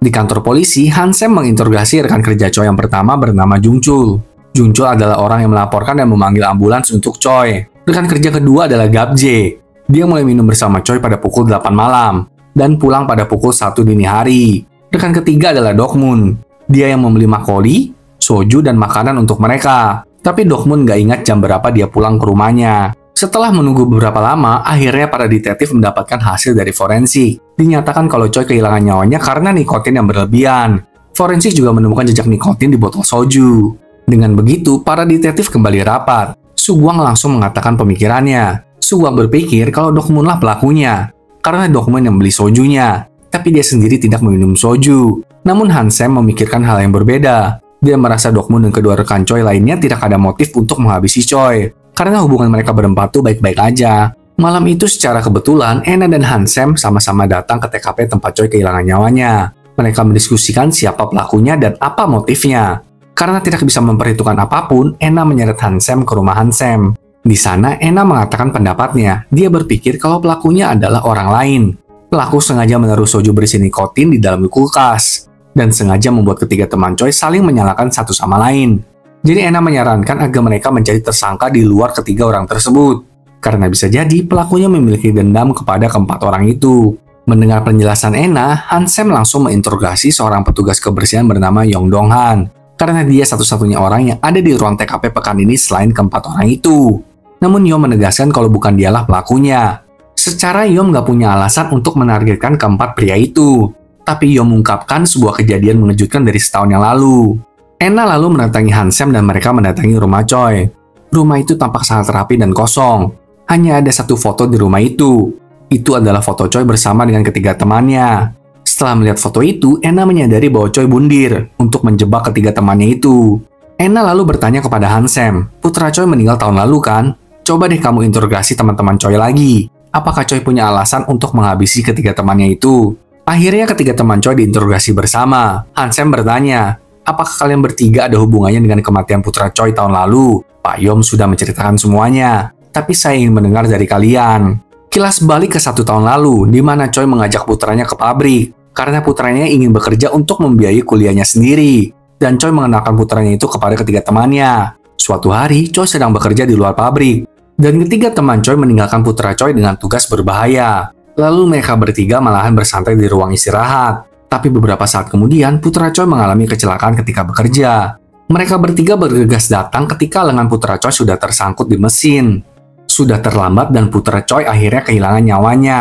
Di kantor polisi, Handsome menginterogasi rekan kerja Choi yang pertama bernama Jung Chul. Jung Chul adalah orang yang melaporkan dan memanggil ambulans untuk Choi. Rekan kerja kedua adalah Gap Jae. Dia mulai minum bersama Choi pada pukul 8 malam dan pulang pada pukul 1 dini hari. Rekan ketiga adalah Dok Moon. Dia yang membeli makgeolli, soju, dan makanan untuk mereka. Tapi Dok Moon nggak ingat jam berapa dia pulang ke rumahnya. Setelah menunggu beberapa lama, akhirnya para detektif mendapatkan hasil dari forensik. Dinyatakan kalau Choi kehilangan nyawanya karena nikotin yang berlebihan. Forensik juga menemukan jejak nikotin di botol soju. Dengan begitu, para detektif kembali rapat. Sugwang langsung mengatakan pemikirannya. Sugwang berpikir kalau Dok Moon lah pelakunya, karena Dok Moon yang beli sojunya. Tapi dia sendiri tidak meminum soju. Namun Handsome memikirkan hal yang berbeda. Dia merasa Dok Moon dan kedua rekan Choi lainnya tidak ada motif untuk menghabisi Choi. Karena hubungan mereka berempat tuh baik-baik aja. Malam itu secara kebetulan, Anna dan Handsome sama-sama datang ke TKP tempat Choi kehilangan nyawanya. Mereka mendiskusikan siapa pelakunya dan apa motifnya. Karena tidak bisa memperhitungkan apapun, Anna menyeret Handsome ke rumah Handsome. Di sana, Anna mengatakan pendapatnya. Dia berpikir kalau pelakunya adalah orang lain. Pelaku sengaja menaruh soju berisi nikotin di dalam kulkas, dan sengaja membuat ketiga teman Choi saling menyalahkan satu sama lain. Jadi Anna menyarankan agar mereka mencari tersangka di luar ketiga orang tersebut. Karena bisa jadi pelakunya memiliki dendam kepada keempat orang itu. Mendengar penjelasan Anna, Handsome langsung menginterogasi seorang petugas kebersihan bernama Yong Dong-han. Karena dia satu-satunya orang yang ada di ruang TKP pekan ini selain keempat orang itu. Namun Yom menegaskan kalau bukan dialah pelakunya. Secara Yom nggak punya alasan untuk menargetkan keempat pria itu. Tapi Yom mengungkapkan sebuah kejadian mengejutkan dari setahun yang lalu. Anna lalu mendatangi Handsome dan mereka mendatangi rumah Choi. Rumah itu tampak sangat rapi dan kosong. Hanya ada satu foto di rumah itu. Itu adalah foto Choi bersama dengan ketiga temannya. Setelah melihat foto itu, Anna menyadari bahwa Choi bundir untuk menjebak ketiga temannya itu. Anna lalu bertanya kepada Handsome, putra Choi meninggal tahun lalu kan? Coba deh kamu interogasi teman-teman Choi lagi. Apakah Choi punya alasan untuk menghabisi ketiga temannya itu? Akhirnya ketiga teman Choi diinterogasi bersama. Handsome bertanya, apakah kalian bertiga ada hubungannya dengan kematian putra Choi tahun lalu? Pak Yom sudah menceritakan semuanya, tapi saya ingin mendengar dari kalian. Kilas balik ke 1 tahun lalu, di mana Choi mengajak putranya ke pabrik, karena putranya ingin bekerja untuk membiayai kuliahnya sendiri. Dan Choi mengenalkan putranya itu kepada ketiga temannya. Suatu hari, Choi sedang bekerja di luar pabrik, dan ketiga teman Choi meninggalkan putra Choi dengan tugas berbahaya. Lalu mereka bertiga malahan bersantai di ruang istirahat. Tapi beberapa saat kemudian, putra Choi mengalami kecelakaan ketika bekerja. Mereka bertiga bergegas datang ketika lengan putra Choi sudah tersangkut di mesin. Sudah terlambat dan putra Choi akhirnya kehilangan nyawanya.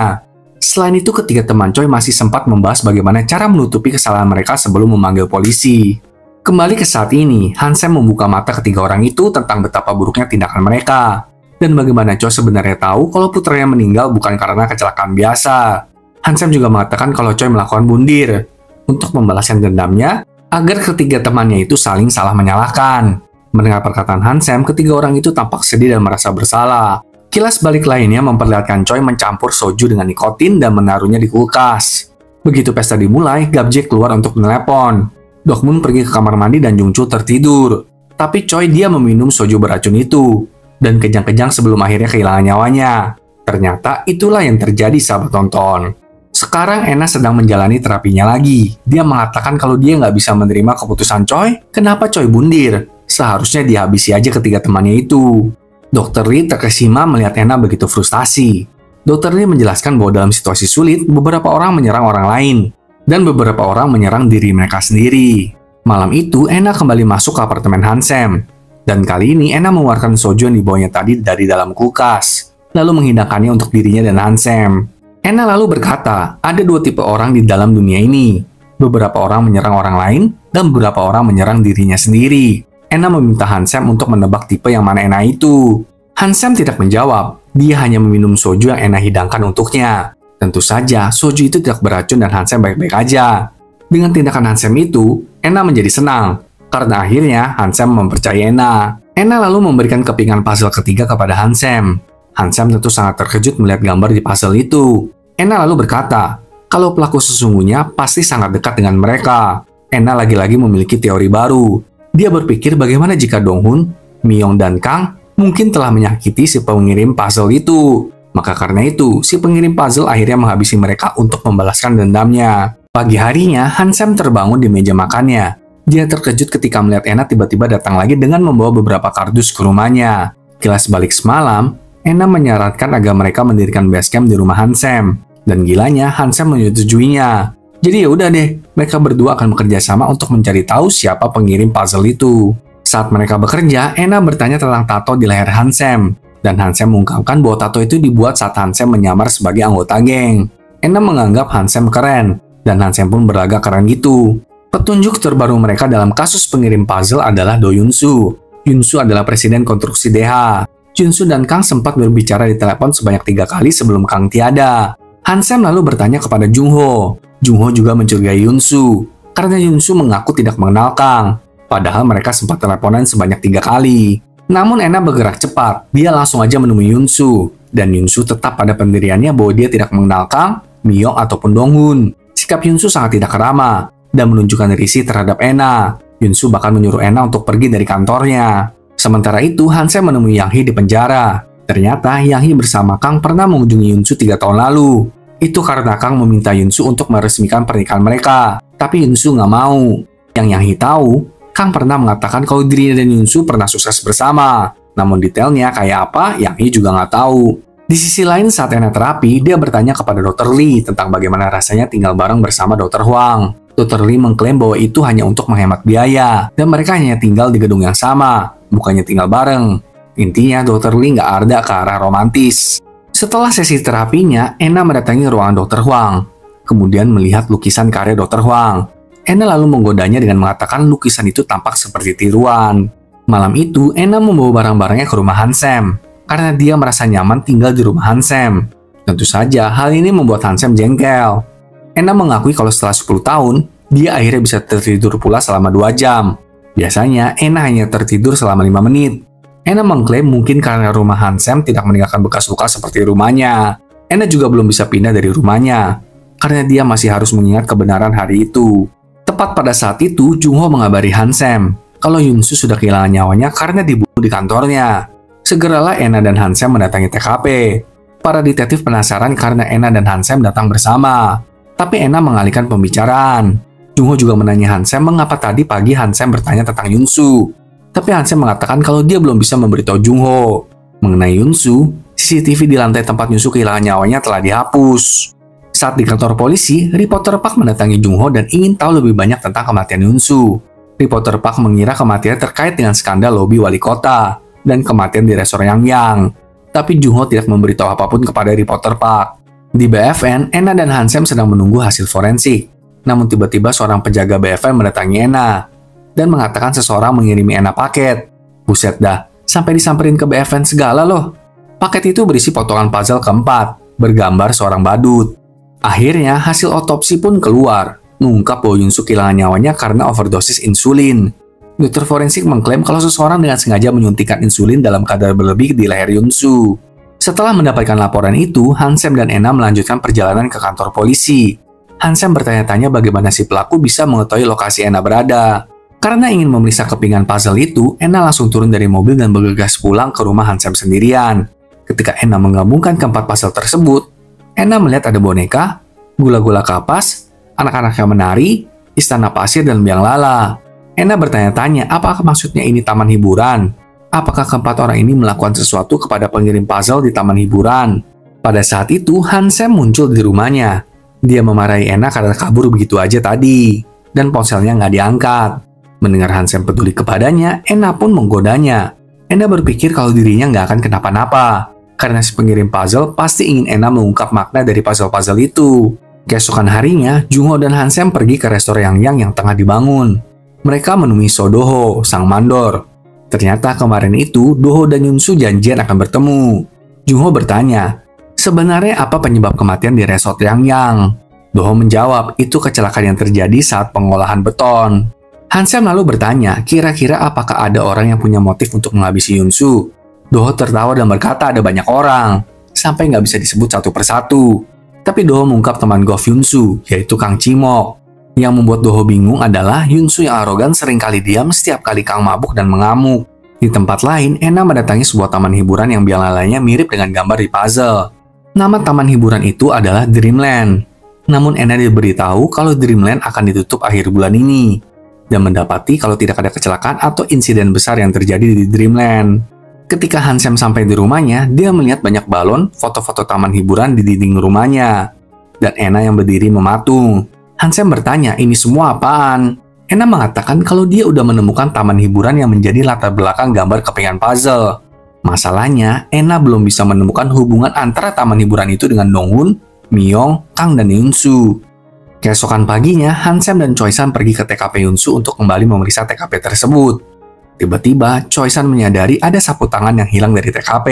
Selain itu, ketiga teman Choi masih sempat membahas bagaimana cara menutupi kesalahan mereka sebelum memanggil polisi. Kembali ke saat ini, Handsome membuka mata ketiga orang itu tentang betapa buruknya tindakan mereka. Dan bagaimana Choi sebenarnya tahu kalau putranya meninggal bukan karena kecelakaan biasa. Handsome juga mengatakan kalau Choi melakukan bundir untuk membalaskan dendamnya agar ketiga temannya itu saling salah menyalahkan. Mendengar perkataan Handsome, ketiga orang itu tampak sedih dan merasa bersalah. Kilas balik lainnya memperlihatkan Choi mencampur soju dengan nikotin dan menaruhnya di kulkas. Begitu pesta dimulai, Gabjae keluar untuk menelepon. Dokmun pergi ke kamar mandi dan Jungchul tertidur. Tapi Choi dia meminum soju beracun itu. Dan kejang-kejang sebelum akhirnya kehilangan nyawanya. Ternyata itulah yang terjadi sahabat tonton. Sekarang Ena sedang menjalani terapinya lagi. Dia mengatakan kalau dia nggak bisa menerima keputusan Choi, kenapa Choi bundir? Seharusnya dihabisi aja ketiga temannya itu. Dr. Lee terkesima melihat Ena begitu frustasi. Dr. Lee menjelaskan bahwa dalam situasi sulit, beberapa orang menyerang orang lain, dan beberapa orang menyerang diri mereka sendiri. Malam itu, Ena kembali masuk ke apartemen Hansem. Dan kali ini, Ena mengeluarkan soju yang dibawanya tadi dari dalam kulkas, lalu menghidangkannya untuk dirinya dan Hansem. Ena lalu berkata, ada dua tipe orang di dalam dunia ini. Beberapa orang menyerang orang lain, dan beberapa orang menyerang dirinya sendiri. Ena meminta Hansem untuk menebak tipe yang mana Ena itu. Hansem tidak menjawab, dia hanya meminum soju yang Ena hidangkan untuknya. Tentu saja, soju itu tidak beracun dan Hansem baik-baik aja. Dengan tindakan Hansem itu, Ena menjadi senang, karena akhirnya Hansem mempercayai Ena. Ena lalu memberikan kepingan puzzle ketiga kepada Hansem. Hansem tentu sangat terkejut melihat gambar di puzzle itu. Ena lalu berkata, kalau pelaku sesungguhnya pasti sangat dekat dengan mereka. Ena lagi-lagi memiliki teori baru. Dia berpikir bagaimana jika Donghun, Miyong, dan Kang mungkin telah menyakiti si pengirim puzzle itu. Maka karena itu, si pengirim puzzle akhirnya menghabisi mereka untuk membalaskan dendamnya. Pagi harinya, Hansem terbangun di meja makannya. Dia terkejut ketika melihat Ena tiba-tiba datang lagi dengan membawa beberapa kardus ke rumahnya. Kilas balik semalam, Ena menyarankan agar mereka mendirikan base camp di rumah Hansem. Dan gilanya, Hansem menyetujuinya. Jadi ya udah deh, mereka berdua akan bekerja sama untuk mencari tahu siapa pengirim puzzle itu. Saat mereka bekerja, Ena bertanya tentang tato di leher Hansem. Dan Hansem mengungkapkan bahwa tato itu dibuat saat Hansem menyamar sebagai anggota geng. Ena menganggap Hansem keren, dan Hansem pun berlagak keren gitu. Petunjuk terbaru mereka dalam kasus pengirim puzzle adalah Do Yunsu. Yunsu adalah presiden konstruksi DH. Junsu dan Kang sempat berbicara di telepon sebanyak 3 kali sebelum Kang tiada. Hansem lalu bertanya kepada Jungho. Jungho juga mencurigai Yunsu, karena Yunsu mengaku tidak mengenal Kang. Padahal mereka sempat teleponan sebanyak 3 kali. Namun Ena bergerak cepat, dia langsung aja menemui Yunsu. Dan Yunsu tetap pada pendiriannya bahwa dia tidak mengenal Kang, Miyong, ataupun Donghun. Sikap Yunsu sangat tidak ramah, dan menunjukkan risih terhadap Ena. Yunsu bahkan menyuruh Ena untuk pergi dari kantornya. Sementara itu, Hansem menemui Yang Hee di penjara. Ternyata Yang Hee bersama Kang pernah mengunjungi Yunsu 3 tahun lalu. Itu karena Kang meminta Yunsu untuk meresmikan pernikahan mereka. Tapi Yunsu nggak mau. Yang Hee tahu, Kang pernah mengatakan kalau dirinya dan Yunsu pernah sukses bersama. Namun detailnya kayak apa, Yang Hee juga nggak tahu. Di sisi lain saat Ena terapi, dia bertanya kepada Dr. Lee tentang bagaimana rasanya tinggal bareng bersama Dr. Huang. Dr. Lee mengklaim bahwa itu hanya untuk menghemat biaya, dan mereka hanya tinggal di gedung yang sama, bukannya tinggal bareng. Intinya, Dr. Lee nggak ada ke arah romantis. Setelah sesi terapinya, Ena mendatangi ruangan Dr. Huang, kemudian melihat lukisan karya Dr. Huang. Ena lalu menggodanya dengan mengatakan lukisan itu tampak seperti tiruan. Malam itu, Ena membawa barang-barangnya ke rumah Hansem, karena dia merasa nyaman tinggal di rumah Hansem. Tentu saja, hal ini membuat Hansem jengkel. Ena mengakui kalau setelah 10 tahun, dia akhirnya bisa tertidur pula selama 2 jam. Biasanya, Ena hanya tertidur selama 5 menit. Ena mengklaim mungkin karena rumah Hansem tidak meninggalkan bekas luka seperti rumahnya. Ena juga belum bisa pindah dari rumahnya, karena dia masih harus mengingat kebenaran hari itu. Tepat pada saat itu, Jungho mengabari Hansem kalau Yunsu sudah kehilangan nyawanya karena dibunuh di kantornya. Segeralah Ena dan Hansem mendatangi TKP. Para detektif penasaran karena Ena dan Hansem datang bersama. Tapi Ena mengalihkan pembicaraan. Jungho juga menanya Hansem mengapa tadi pagi Hansem bertanya tentang Yunsu. Tapi Hansem mengatakan kalau dia belum bisa memberitahu Jungho. Mengenai Yunsu, CCTV di lantai tempat Yunsu kehilangan nyawanya telah dihapus. Saat di kantor polisi, reporter Park mendatangi Jungho dan ingin tahu lebih banyak tentang kematian Yunsu. Reporter Park mengira kematian terkait dengan skandal lobi wali kota dan kematian di restoran Yang. Tapi Jungho tidak memberitahu apapun kepada reporter Park. Di BFN, Ena dan Hansem sedang menunggu hasil forensik. Namun tiba-tiba seorang penjaga BFN mendatangi Ena dan mengatakan seseorang mengirimi Ena paket. Buset dah, sampai disamperin ke BFN segala loh. Paket itu berisi potongan puzzle keempat, bergambar seorang badut. Akhirnya, hasil otopsi pun keluar, mengungkap bahwa Yunsu kehilangan nyawanya karena overdosis insulin. Dokter forensik mengklaim kalau seseorang dengan sengaja menyuntikkan insulin dalam kadar berlebih di leher Yunsu. Setelah mendapatkan laporan itu, Hansem dan Enna melanjutkan perjalanan ke kantor polisi. Hansem bertanya-tanya bagaimana si pelaku bisa mengetahui lokasi Enna berada. Karena ingin memeriksa kepingan puzzle itu, Enna langsung turun dari mobil dan bergegas pulang ke rumah Hansem sendirian. Ketika Enna menggabungkan keempat puzzle tersebut, Enna melihat ada boneka, gula-gula kapas, anak-anak yang menari, istana pasir, dan biang lala. Enna bertanya-tanya apakah maksudnya ini taman hiburan. Apakah keempat orang ini melakukan sesuatu kepada pengirim puzzle di taman hiburan? Pada saat itu, Hansem muncul di rumahnya. Dia memarahi Enna karena kabur begitu aja tadi, dan ponselnya nggak diangkat. Mendengar Hansem peduli kepadanya, Enna pun menggodanya. Enna berpikir kalau dirinya nggak akan kenapa-napa, karena si pengirim puzzle pasti ingin Enna mengungkap makna dari puzzle-puzzle itu. Keesokan harinya, Jungho dan Hansem pergi ke restoran yang tengah dibangun. Mereka menemui Doho, sang mandor. Ternyata kemarin itu, Doho dan Yunsu janjian akan bertemu. Jungho bertanya, sebenarnya apa penyebab kematian di resort Yang? Doho menjawab, itu kecelakaan yang terjadi saat pengolahan beton. Hansem lalu bertanya, kira-kira apakah ada orang yang punya motif untuk menghabisi Yunsu? Doho tertawa dan berkata ada banyak orang, sampai nggak bisa disebut satu persatu. Tapi Doho mengungkap teman golf Yunsu, yaitu Kang Cimok. Yang membuat Doho bingung adalah Yunsu yang arogan seringkali diam setiap kali Kang mabuk dan mengamuk. Di tempat lain, Enna mendatangi sebuah taman hiburan yang biang lalanya mirip dengan gambar di puzzle. Nama taman hiburan itu adalah Dreamland. Namun Enna diberitahu kalau Dreamland akan ditutup akhir bulan ini, dan mendapati kalau tidak ada kecelakaan atau insiden besar yang terjadi di Dreamland. Ketika Hansem sampai di rumahnya, dia melihat banyak balon, foto-foto taman hiburan di dinding rumahnya. Dan Enna yang berdiri mematung. Hansem bertanya, ini semua apaan? Enna mengatakan kalau dia udah menemukan taman hiburan yang menjadi latar belakang gambar kepingan puzzle. Masalahnya, Enna belum bisa menemukan hubungan antara taman hiburan itu dengan Donghun, Myong, Kang, dan Yunsu. Keesokan paginya, Hansem dan Choi-san pergi ke TKP Yunsu untuk kembali memeriksa TKP tersebut. Tiba-tiba, Choi-san menyadari ada sapu tangan yang hilang dari TKP.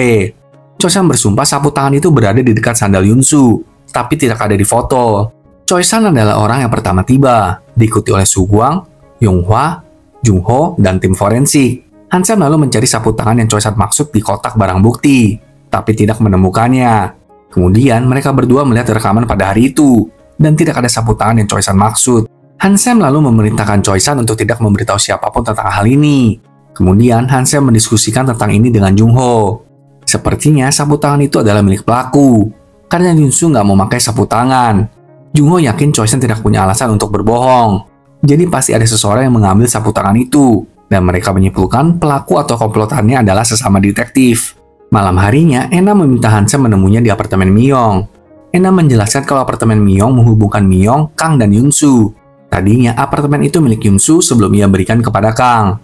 Choi-san bersumpah sapu tangan itu berada di dekat sandal Yunsu, tapi tidak ada di foto. Choi-san adalah orang yang pertama tiba, diikuti oleh Su-guang, Yong-hwa, Jung-ho, dan tim forensik. Hansem lalu mencari sapu tangan yang Choi-san maksud di kotak barang bukti, tapi tidak menemukannya. Kemudian mereka berdua melihat rekaman pada hari itu, dan tidak ada sapu tangan yang Choi-san maksud. Hansem lalu memerintahkan Choi-san untuk tidak memberitahu siapapun tentang hal ini. Kemudian Hansem mendiskusikan tentang ini dengan Jung-ho. Sepertinya sapu tangan itu adalah milik pelaku, karena Yunsu nggak mau pakai sapu tangan. Jung-ho yakin Choi-san tidak punya alasan untuk berbohong. Jadi pasti ada seseorang yang mengambil sapu tangan itu, dan mereka menyimpulkan pelaku atau komplotannya adalah sesama detektif. Malam harinya, Enna meminta Hansem menemuinya di apartemen Myong. Enna menjelaskan kalau apartemen Myong menghubungkan Myong, Kang, dan Yunsu. Tadinya apartemen itu milik Yunsu sebelum ia berikan kepada Kang.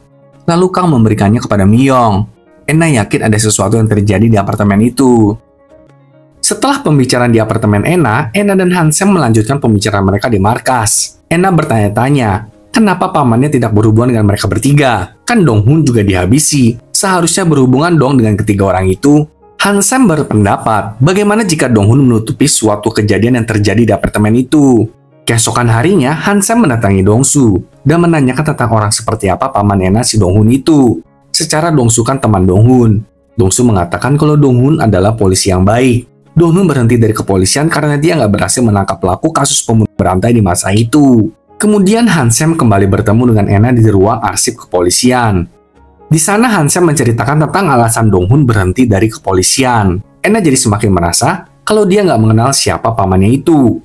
Lalu Kang memberikannya kepada Myong. Enna yakin ada sesuatu yang terjadi di apartemen itu. Setelah pembicaraan di apartemen Enna dan Hansem melanjutkan pembicaraan mereka di markas. Enna bertanya-tanya, kenapa pamannya tidak berhubungan dengan mereka bertiga? Kan Donghun juga dihabisi. Seharusnya berhubungan dong dengan ketiga orang itu. Hansem berpendapat, bagaimana jika Donghun menutupi suatu kejadian yang terjadi di apartemen itu? Keesokan harinya, Hansem mendatangi Dongsu dan menanyakan tentang orang seperti apa paman Enna si Donghun itu. Secara Dongsu kan teman Donghun. Dongsu mengatakan kalau Donghun adalah polisi yang baik. Donghun berhenti dari kepolisian karena dia nggak berhasil menangkap pelaku kasus pembunuhan berantai di masa itu. Kemudian Hansem kembali bertemu dengan Enna di ruang arsip kepolisian. Di sana Hansem menceritakan tentang alasan Donghun berhenti dari kepolisian. Enna jadi semakin merasa kalau dia nggak mengenal siapa pamannya itu.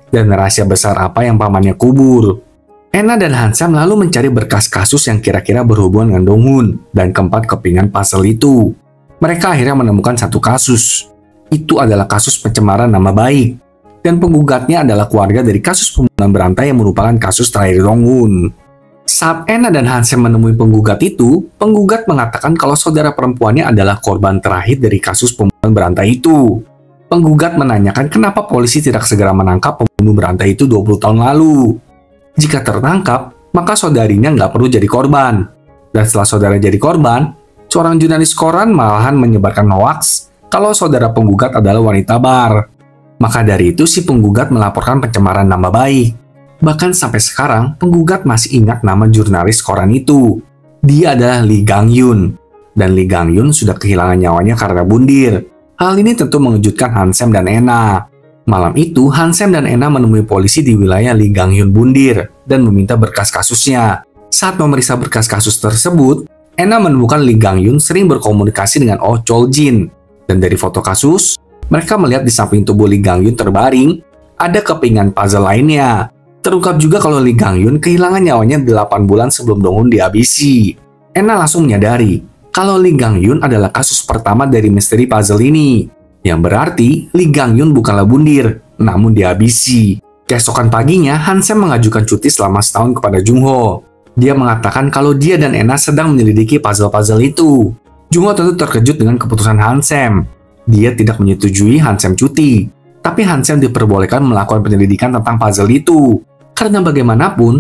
Dan rahasia besar apa yang pamannya kubur. Enna dan Hansem lalu mencari berkas kasus yang kira-kira berhubungan dengan Donghun dan keempat kepingan puzzle itu. Mereka akhirnya menemukan satu kasus. Itu adalah kasus pencemaran nama baik. Dan penggugatnya adalah keluarga dari kasus pembunuhan berantai yang merupakan kasus terakhir Donghun. Saat Enna dan Hansem menemui penggugat itu, penggugat mengatakan kalau saudara perempuannya adalah korban terakhir dari kasus pembunuhan berantai itu. Penggugat menanyakan kenapa polisi tidak segera menangkap pembunuh berantai itu 20 tahun lalu. Jika tertangkap, maka saudarinya nggak perlu jadi korban. Dan setelah saudara jadi korban, seorang jurnalis koran malahan menyebarkan hoaks kalau saudara penggugat adalah wanita bar. Maka dari itu si penggugat melaporkan pencemaran nama baik. Bahkan sampai sekarang, penggugat masih ingat nama jurnalis koran itu. Dia adalah Lee Gang-yun. Dan Lee Gang-yun sudah kehilangan nyawanya karena bundir. Hal ini tentu mengejutkan Hansem dan Ena. Malam itu, Hansem dan Ena menemui polisi di wilayah Lee Gang-hyun Bundir dan meminta berkas kasusnya. Saat memeriksa berkas kasus tersebut, Ena menemukan Lee Gang-hyun sering berkomunikasi dengan Oh Chol-jin. Dan dari foto kasus, mereka melihat di samping tubuh Lee Gang-hyun terbaring, ada kepingan puzzle lainnya. Terungkap juga kalau Lee Gang-hyun kehilangan nyawanya 8 bulan sebelum Dong-hun dihabisi. Ena langsung menyadari kalau Lee Gang-hyun adalah kasus pertama dari misteri puzzle ini. Yang berarti Lee Gang-hyun bukanlah bundir, namun dihabisi. Keesokan paginya, Hansem mengajukan cuti selama setahun kepada Jung-ho. Dia mengatakan kalau dia dan Ena sedang menyelidiki puzzle-puzzle itu. Jung-ho tentu terkejut dengan keputusan Hansem. Dia tidak menyetujui Hansem cuti. Tapi Hansem diperbolehkan melakukan penyelidikan tentang puzzle itu. Karena bagaimanapun,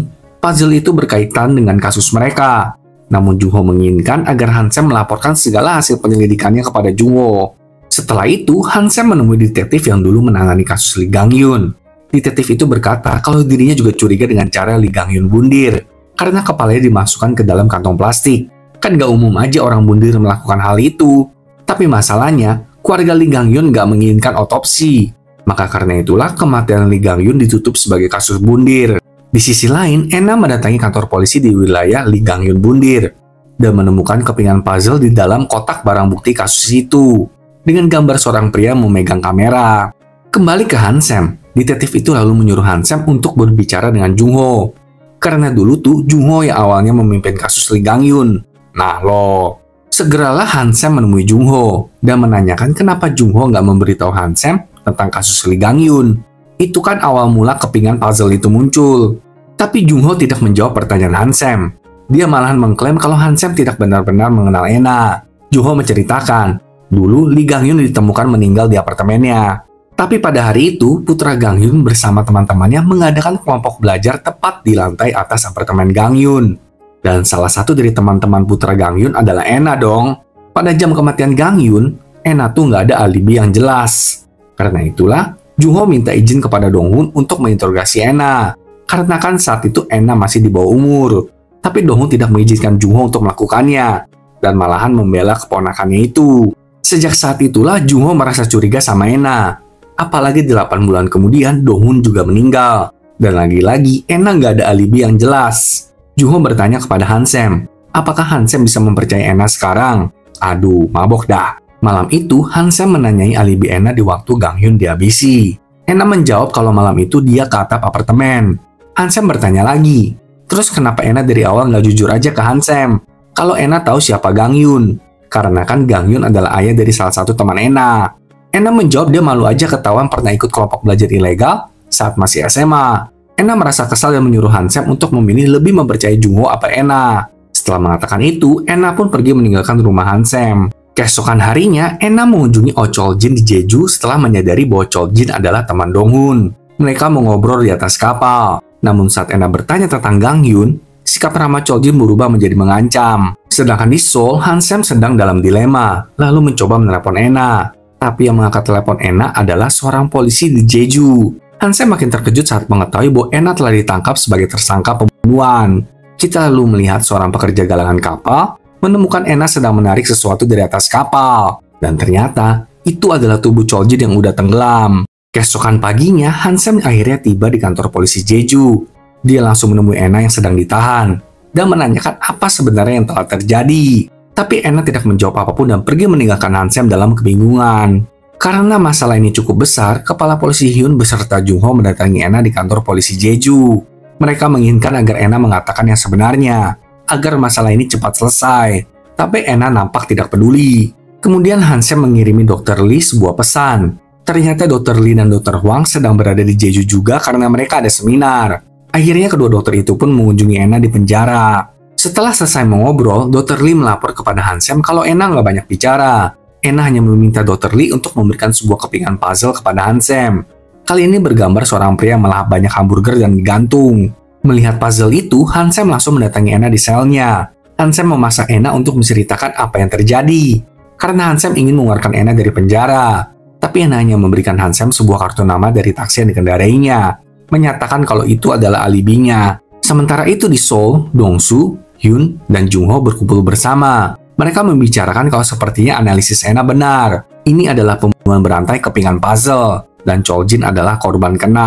puzzle itu berkaitan dengan kasus mereka. Namun Jung-ho menginginkan agar Hansem melaporkan segala hasil penyelidikannya kepada Jung-ho. Setelah itu, Hansem menemui detektif yang dulu menangani kasus Lee Gang-hyun. Detektif itu berkata kalau dirinya juga curiga dengan cara Lee Gang-hyun bundir, karena kepalanya dimasukkan ke dalam kantong plastik. Kan gak umum aja orang bundir melakukan hal itu. Tapi masalahnya, keluarga Lee Gang-hyun gak menginginkan otopsi. Maka karena itulah kematian Lee Gang-hyun ditutup sebagai kasus bundir. Di sisi lain, Ena mendatangi kantor polisi di wilayah Lee Gang-hyun Bundir dan menemukan kepingan puzzle di dalam kotak barang bukti kasus itu dengan gambar seorang pria memegang kamera. Kembali ke Hansem, detektif itu lalu menyuruh Hansem untuk berbicara dengan Jung-ho. Karena dulu tuh Jung-ho yang awalnya memimpin kasus Lee Gang-hyun. Nah loh, segeralah Hansem menemui Jung-ho dan menanyakan kenapa Jung-ho nggak memberitahu Hansem tentang kasus Lee Gang-hyun. Itu kan awal mula kepingan puzzle itu muncul. Tapi Jung-ho tidak menjawab pertanyaan Hansem. Dia malahan mengklaim kalau Hansem tidak benar-benar mengenal Ena. Jung-ho menceritakan, dulu Lee Gang-hyun ditemukan meninggal di apartemennya. Tapi pada hari itu, putra Gang-hyun bersama teman-temannya mengadakan kelompok belajar tepat di lantai atas apartemen Gang-hyun. Dan salah satu dari teman-teman putra Gang-hyun adalah Ena dong. Pada jam kematian Gang-hyun, Ena tuh nggak ada alibi yang jelas. Karena itulah, Jung-ho minta izin kepada Dong-hun untuk menginterogasi Ena. Karena kan saat itu Ena masih di bawah umur. Tapi Dong-hun tidak mengizinkan Jung-ho untuk melakukannya. Dan malahan membela keponakannya itu. Sejak saat itulah Jung-ho merasa curiga sama Ena. Apalagi 8 bulan kemudian Dong-hun juga meninggal. Dan lagi-lagi Ena nggak ada alibi yang jelas. Jung-ho bertanya kepada Hansem, apakah Hansem bisa mempercayai Ena sekarang? Aduh, mabok dah. Malam itu, Hansem menanyai alibi Ena di waktu Gang-hyun dihabisi. Ena menjawab kalau malam itu dia ke atap apartemen. Hansem bertanya lagi, terus kenapa Ena dari awal nggak jujur aja ke Hansem? Kalau Ena tahu siapa Gang-hyun? Karena kan Gang-hyun adalah ayah dari salah satu teman Ena. Ena menjawab dia malu aja ketahuan pernah ikut kelompok belajar ilegal saat masih SMA. Ena merasa kesal dan menyuruh Hansem untuk memilih lebih mempercayai Jung-ho apa Ena. Setelah mengatakan itu, Ena pun pergi meninggalkan rumah Hansem. Keesokan harinya, Ena mengunjungi Oh Chol-jin di Jeju setelah menyadari bahwa Chol-jin adalah teman Dong-hun. Mereka mengobrol di atas kapal. Namun saat Ena bertanya tentang Gang-hyun, sikap ramah Chol-jin berubah menjadi mengancam. Sedangkan di Seoul, Hansem sedang dalam dilema, lalu mencoba menelepon Ena. Tapi yang mengangkat telepon Ena adalah seorang polisi di Jeju. Hansem makin terkejut saat mengetahui bahwa Ena telah ditangkap sebagai tersangka pembunuhan. Kita lalu melihat seorang pekerja galangan kapal menemukan Ena sedang menarik sesuatu dari atas kapal. Dan ternyata, itu adalah tubuh Chol-jin yang udah tenggelam. Keesokan paginya, Hansem akhirnya tiba di kantor polisi Jeju. Dia langsung menemui Ena yang sedang ditahan, dan menanyakan apa sebenarnya yang telah terjadi. Tapi Ena tidak menjawab apapun dan pergi meninggalkan Hansem dalam kebingungan. Karena masalah ini cukup besar, kepala polisi Hyun beserta Jung-ho mendatangi Ena di kantor polisi Jeju. Mereka menginginkan agar Ena mengatakan yang sebenarnya, agar masalah ini cepat selesai. Tapi Ena nampak tidak peduli. Kemudian Hansem mengirimi Dr. Lee sebuah pesan. Ternyata Dr. Lee dan Dr. Hwang sedang berada di Jeju juga karena mereka ada seminar. Akhirnya kedua dokter itu pun mengunjungi Ena di penjara. Setelah selesai mengobrol, Dr. Lee melapor kepada Hansem kalau Ena nggak banyak bicara. Ena hanya meminta Dr. Lee untuk memberikan sebuah kepingan puzzle kepada Hansem. Kali ini bergambar seorang pria melahap banyak hamburger dan digantung. Melihat puzzle itu, Hansem langsung mendatangi Ena di selnya. Hansem memaksa Ena untuk menceritakan apa yang terjadi. Karena Hansem ingin mengeluarkan Ena dari penjara. Tapi Ena hanya memberikan Hansem sebuah kartu nama dari taksi yang dikendarainya. Menyatakan kalau itu adalah alibinya. Sementara itu di Seoul, Dong-su, Hyun, dan Jung-ho berkumpul bersama. Mereka membicarakan kalau sepertinya analisis Ena benar. ini adalah pembunuhan berantai kepingan puzzle, dan Choljin adalah korban ke-6.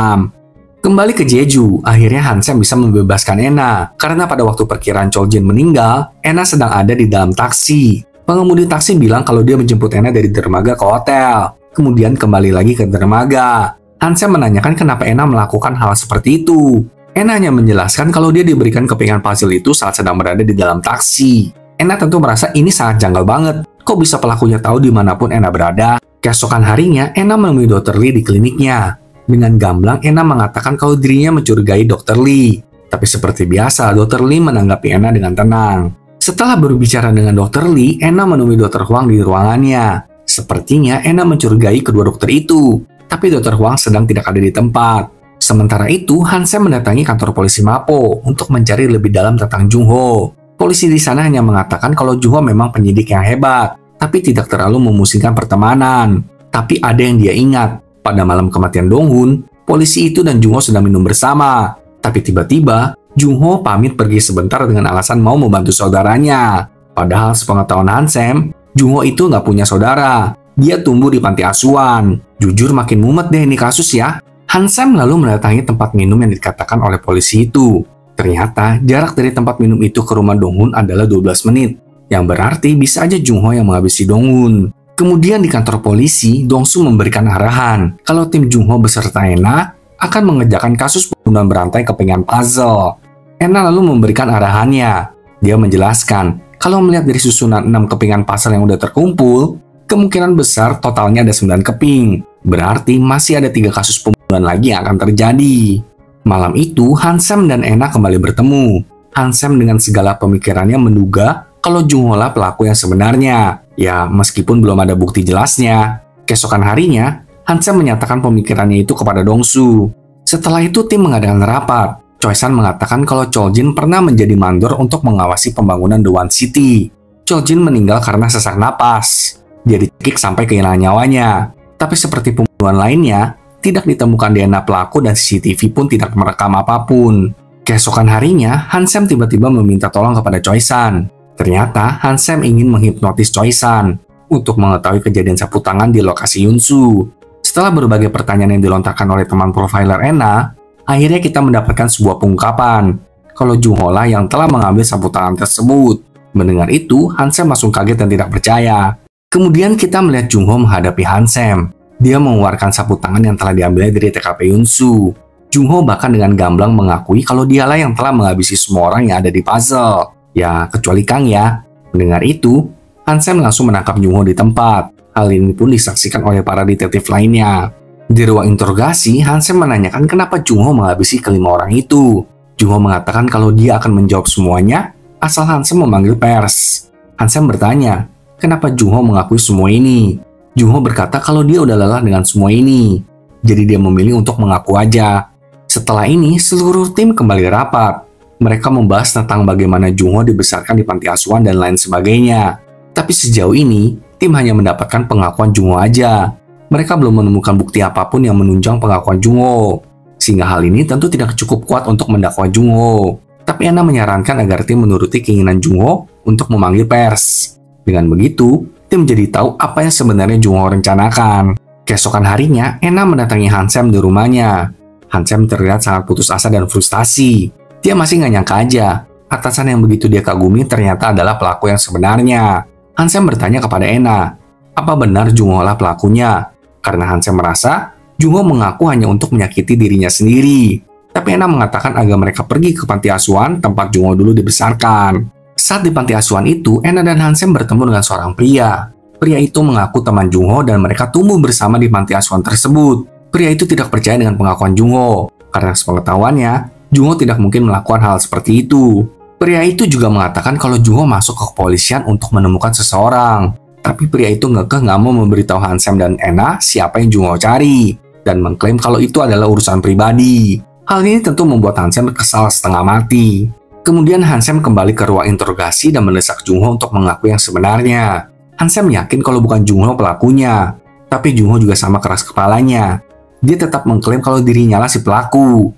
Kembali ke Jeju, akhirnya Hansem bisa membebaskan Ena, karena pada waktu perkiraan Choljin meninggal, Ena sedang ada di dalam taksi. Pengemudi taksi bilang kalau dia menjemput Ena dari dermaga ke hotel, kemudian kembali lagi ke dermaga. Hansem menanyakan kenapa Ena melakukan hal seperti itu. Ena hanya menjelaskan kalau dia diberikan kepingan puzzle itu saat sedang berada di dalam taksi. Ena tentu merasa ini sangat janggal banget. Kok bisa pelakunya tahu dimanapun Ena berada? Keesokan harinya, Ena menemui Dr. Lee di kliniknya. Dengan gamblang, Ena mengatakan kalau dirinya mencurigai Dr. Lee. Tapi seperti biasa, Dr. Lee menanggapi Ena dengan tenang. Setelah berbicara dengan Dr. Lee, Ena menemui Dr. Huang di ruangannya. Sepertinya Ena mencurigai kedua dokter itu. Tapi Dr. Huang sedang tidak ada di tempat. Sementara itu, Hansem mendatangi kantor polisi Mapo untuk mencari lebih dalam tentang Jungho. Polisi di sana hanya mengatakan kalau Jungho memang penyidik yang hebat, tapi tidak terlalu memusingkan pertemanan. Tapi ada yang dia ingat, pada malam kematian Donghun, polisi itu dan Jungho sedang minum bersama. Tapi tiba-tiba, Jungho pamit pergi sebentar dengan alasan mau membantu saudaranya. Padahal sepengetahuan Hansem, Jungho itu nggak punya saudara. Dia tumbuh di panti asuhan. Jujur makin mumet deh ini kasus ya. Hansem lalu mendatangi tempat minum yang dikatakan oleh polisi itu. Ternyata jarak dari tempat minum itu ke rumah Donghun adalah 12 menit. Yang berarti bisa aja Jungho yang menghabisi Donghun. Kemudian di kantor polisi, Dongsu memberikan arahan kalau tim Jungho beserta Ena akan mengerjakan kasus pembunuhan berantai kepingan puzzle. Ena lalu memberikan arahannya. Dia menjelaskan kalau melihat dari susunan 6 kepingan puzzle yang udah terkumpul, kemungkinan besar totalnya ada 9 keping. Berarti masih ada 3 kasus pembunuhan lagi yang akan terjadi. Malam itu, Hansem dan Ena kembali bertemu. Hansem dengan segala pemikirannya menduga kalau Jungho lah pelaku yang sebenarnya. Ya, meskipun belum ada bukti jelasnya. Keesokan harinya, Hansem menyatakan pemikirannya itu kepada Dongsu. Setelah itu, tim mengadakan rapat. Choi-san mengatakan kalau Choljin pernah menjadi mandor untuk mengawasi pembangunan The One City. Choljin meninggal karena sesak napas. Dia dicekik sampai kehilangan nyawanya. Tapi seperti pembunuhan lainnya, tidak ditemukan DNA pelaku dan CCTV pun tidak merekam apapun. Keesokan harinya, Hansem tiba-tiba meminta tolong kepada Choi-san. Ternyata, Hansem ingin menghipnotis Choi-san untuk mengetahui kejadian sapu tangan di lokasi Yunsu. Setelah berbagai pertanyaan yang dilontarkan oleh teman profiler Ena, akhirnya kita mendapatkan sebuah pengungkapan kalau Jungho lah yang telah mengambil sapu tangan tersebut. Mendengar itu, Hansem langsung kaget dan tidak percaya. Kemudian kita melihat Jungho menghadapi Hansem. Dia mengeluarkan sapu tangan yang telah diambilnya dari TKP Yunsu. Jungho bahkan dengan gamblang mengakui kalau dialah yang telah menghabisi semua orang yang ada di puzzle. Ya, kecuali Kang ya. Mendengar itu, Hansem langsung menangkap Jungho di tempat. Hal ini pun disaksikan oleh para detektif lainnya. Di ruang interogasi, Hansem menanyakan kenapa Jungho menghabisi kelima orang itu. Jungho mengatakan kalau dia akan menjawab semuanya asal Hansem memanggil pers. Hansem bertanya, kenapa Jungho mengakui semua ini? Jungho berkata kalau dia udah lelah dengan semua ini. Jadi dia memilih untuk mengaku aja. Setelah ini, seluruh tim kembali rapat. Mereka membahas tentang bagaimana Jungho dibesarkan di panti asuhan dan lain sebagainya. Tapi sejauh ini, tim hanya mendapatkan pengakuan Jungho aja. Mereka belum menemukan bukti apapun yang menunjang pengakuan Jungho. Sehingga hal ini tentu tidak cukup kuat untuk mendakwa Jungho. Tapi Ena menyarankan agar tim menuruti keinginan Jungho untuk memanggil pers. Dengan begitu, tim jadi tahu apa yang sebenarnya Jungho rencanakan. Keesokan harinya, Ena mendatangi Hansem di rumahnya. Hansem terlihat sangat putus asa dan frustasi. Dia masih nggak nyangka aja, atasan yang begitu dia kagumi ternyata adalah pelaku yang sebenarnya. Hansem bertanya kepada Ena, apa benar Jungho lah pelakunya? Karena Hansem merasa, Jungho mengaku hanya untuk menyakiti dirinya sendiri. Tapi Ena mengatakan agar mereka pergi ke panti asuhan tempat Jungho dulu dibesarkan. Saat di panti asuhan itu, Ena dan Hansem bertemu dengan seorang pria. Pria itu mengaku teman Jungho dan mereka tumbuh bersama di panti asuhan tersebut. Pria itu tidak percaya dengan pengakuan Jungho, karena sepengetahuannya, Jungho tidak mungkin melakukan hal seperti itu. Pria itu juga mengatakan kalau Jungho masuk ke kepolisian untuk menemukan seseorang. Tapi pria itu ngekeh nggak mau memberitahu Hansem dan Ena siapa yang Jungho cari, dan mengklaim kalau itu adalah urusan pribadi. Hal ini tentu membuat Hansem kesal setengah mati. Kemudian Hansem kembali ke ruang interogasi dan mendesak Jungho untuk mengaku yang sebenarnya. Hansem yakin kalau bukan Jungho pelakunya, tapi Jungho juga sama keras kepalanya. Dia tetap mengklaim kalau dirinya lah si pelaku.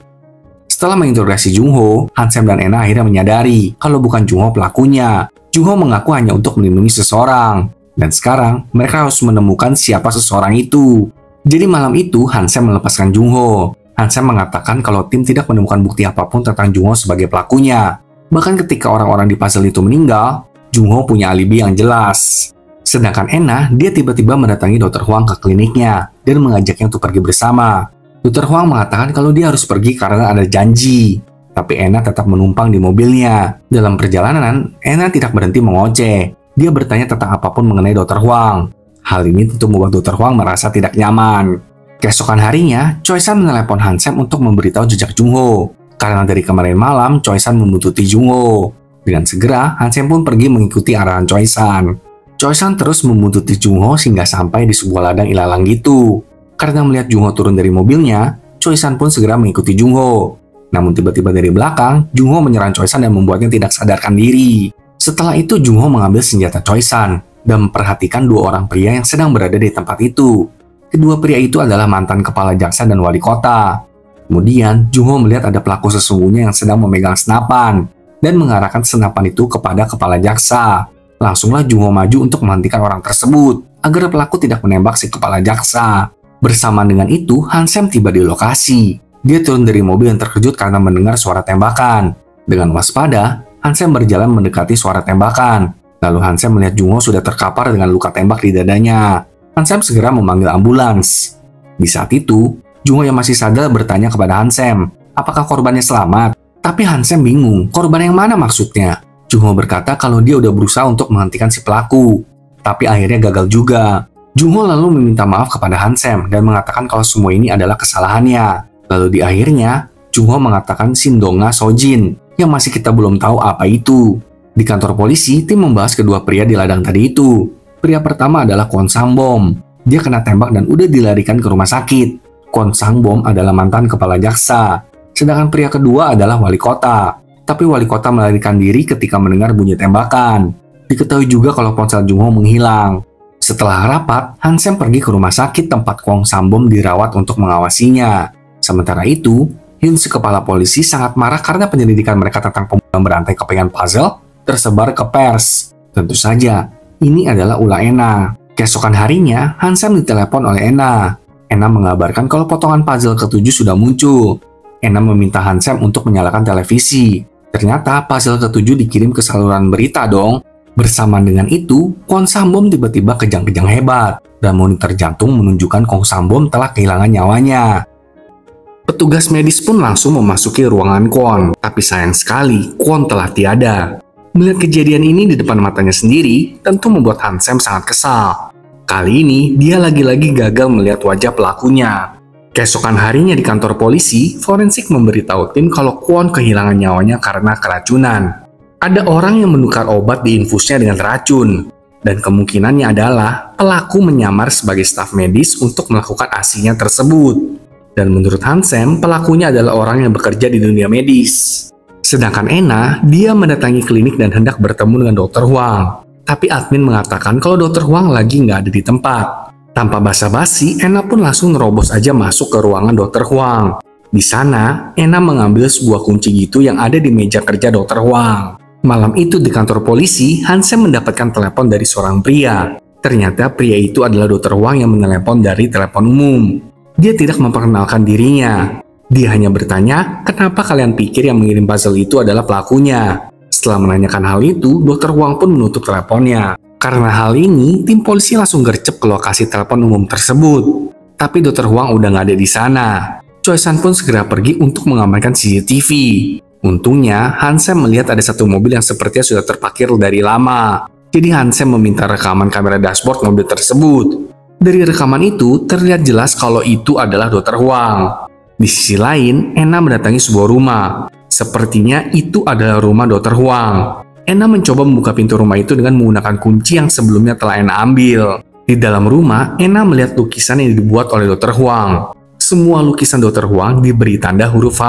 Setelah menginterogasi Jungho, Hansem dan Ena akhirnya menyadari kalau bukan Jungho pelakunya. Jungho mengaku hanya untuk melindungi seseorang. Dan sekarang, mereka harus menemukan siapa seseorang itu. Jadi malam itu, Hansem melepaskan Jungho. Hansem mengatakan kalau tim tidak menemukan bukti apapun tentang Jungho sebagai pelakunya. Bahkan ketika orang-orang di puzzle itu meninggal, Jungho punya alibi yang jelas. Sedangkan Ena, dia tiba-tiba mendatangi Dr. Huang ke kliniknya dan mengajaknya untuk pergi bersama. Dr. Huang mengatakan kalau dia harus pergi karena ada janji. Tapi Ena tetap menumpang di mobilnya. Dalam perjalanan, Ena tidak berhenti mengoceh. Dia bertanya tentang apapun mengenai Dr. Huang. Hal ini tentu membuat Dr. Huang merasa tidak nyaman. Keesokan harinya, Choi San menelepon Hansem untuk memberitahu jejak Jungho. Karena dari kemarin malam, Choi San membuntuti Jungho. Dengan segera, Hansem pun pergi mengikuti arahan Choi San. Choi San terus membuntuti Jungho hingga sampai di sebuah ladang ilalang gitu. Karena melihat Jungho turun dari mobilnya, Choi San pun segera mengikuti Jungho. Namun tiba-tiba dari belakang, Jungho menyerang Choi San dan membuatnya tidak sadarkan diri. Setelah itu, Jungho mengambil senjata Choi San dan memperhatikan dua orang pria yang sedang berada di tempat itu. Kedua pria itu adalah mantan kepala jaksa dan wali kota. Kemudian, Jungho melihat ada pelaku sesungguhnya yang sedang memegang senapan dan mengarahkan senapan itu kepada kepala jaksa. Langsunglah Jungho maju untuk menghentikan orang tersebut agar pelaku tidak menembak si kepala jaksa. Bersamaan dengan itu, Hansem tiba di lokasi. Dia turun dari mobil yang terkejut karena mendengar suara tembakan. Dengan waspada, Hansem berjalan mendekati suara tembakan. Lalu Hansem melihat Jungho sudah terkapar dengan luka tembak di dadanya. Hansem segera memanggil ambulans. Di saat itu, Jungho yang masih sadar bertanya kepada Hansem, apakah korbannya selamat? Tapi Hansem bingung, korban yang mana maksudnya? Jungho berkata kalau dia udah berusaha untuk menghentikan si pelaku. Tapi akhirnya gagal juga. Jungho lalu meminta maaf kepada Hansem dan mengatakan kalau semua ini adalah kesalahannya. Lalu di akhirnya, Jungho mengatakan Shindonga Sojin, yang masih kita belum tahu apa itu. Di kantor polisi, tim membahas kedua pria di ladang tadi itu. Pria pertama adalah Kwon Sang-bom. Dia kena tembak dan udah dilarikan ke rumah sakit. Kwon Sang-bom adalah mantan kepala jaksa. Sedangkan pria kedua adalah wali kota. Tapi wali kota melarikan diri ketika mendengar bunyi tembakan. Diketahui juga kalau ponsel Jungho menghilang. Setelah rapat, Hansem pergi ke rumah sakit tempat Kwon Sang-bom dirawat untuk mengawasinya. Sementara itu, Hyun, si kepala polisi, sangat marah karena penyelidikan mereka tentang pembunuhan berantai kepengen puzzle tersebar ke pers. Tentu saja, ini adalah ulah Ena. Keesokan harinya, Hansem ditelepon oleh Ena. Ena mengabarkan kalau potongan puzzle ke-7 sudah muncul. Ena meminta Hansem untuk menyalakan televisi. Ternyata puzzle ke-7 dikirim ke saluran berita dong. Bersamaan dengan itu, Kwon Sang-bom tiba-tiba kejang-kejang hebat. Dan monitor jantung menunjukkan Kwon Sang-bom telah kehilangan nyawanya. Petugas medis pun langsung memasuki ruangan Kwon, tapi sayang sekali Kwon telah tiada. Melihat kejadian ini di depan matanya sendiri, tentu membuat Hansem sangat kesal. Kali ini, dia lagi-lagi gagal melihat wajah pelakunya. Keesokan harinya di kantor polisi, forensik memberitahu tim kalau Kwon kehilangan nyawanya karena keracunan. Ada orang yang menukar obat di infusnya dengan racun, dan kemungkinannya adalah pelaku menyamar sebagai staf medis untuk melakukan aksinya tersebut. Dan menurut Hansem, pelakunya adalah orang yang bekerja di dunia medis. Sedangkan Ena, dia mendatangi klinik dan hendak bertemu dengan Dr. Huang. Tapi admin mengatakan kalau Dr. Huang lagi nggak ada di tempat. Tanpa basa-basi, Ena pun langsung nerobos aja masuk ke ruangan Dr. Huang. Di sana, Ena mengambil sebuah kunci gitu yang ada di meja kerja Dr. Huang. Malam itu di kantor polisi, Hansem mendapatkan telepon dari seorang pria. Ternyata pria itu adalah Dr. Huang yang menelepon dari telepon umum. Dia tidak memperkenalkan dirinya. Dia hanya bertanya, kenapa kalian pikir yang mengirim puzzle itu adalah pelakunya? Setelah menanyakan hal itu, Dr. Huang pun menutup teleponnya. Karena hal ini, tim polisi langsung gercep ke lokasi telepon umum tersebut. Tapi Dr. Huang udah nggak ada di sana. Choi San pun segera pergi untuk mengamankan CCTV. Untungnya, Hansem melihat ada satu mobil yang sepertinya sudah terparkir dari lama. Jadi Hansem meminta rekaman kamera dashboard mobil tersebut. Dari rekaman itu, terlihat jelas kalau itu adalah Dr. Huang. Di sisi lain, Ena mendatangi sebuah rumah. Sepertinya itu adalah rumah Dr. Huang. Ena mencoba membuka pintu rumah itu dengan menggunakan kunci yang sebelumnya telah Ena ambil. Di dalam rumah, Ena melihat lukisan yang dibuat oleh Dr. Huang. Semua lukisan Dr. Huang diberi tanda huruf H.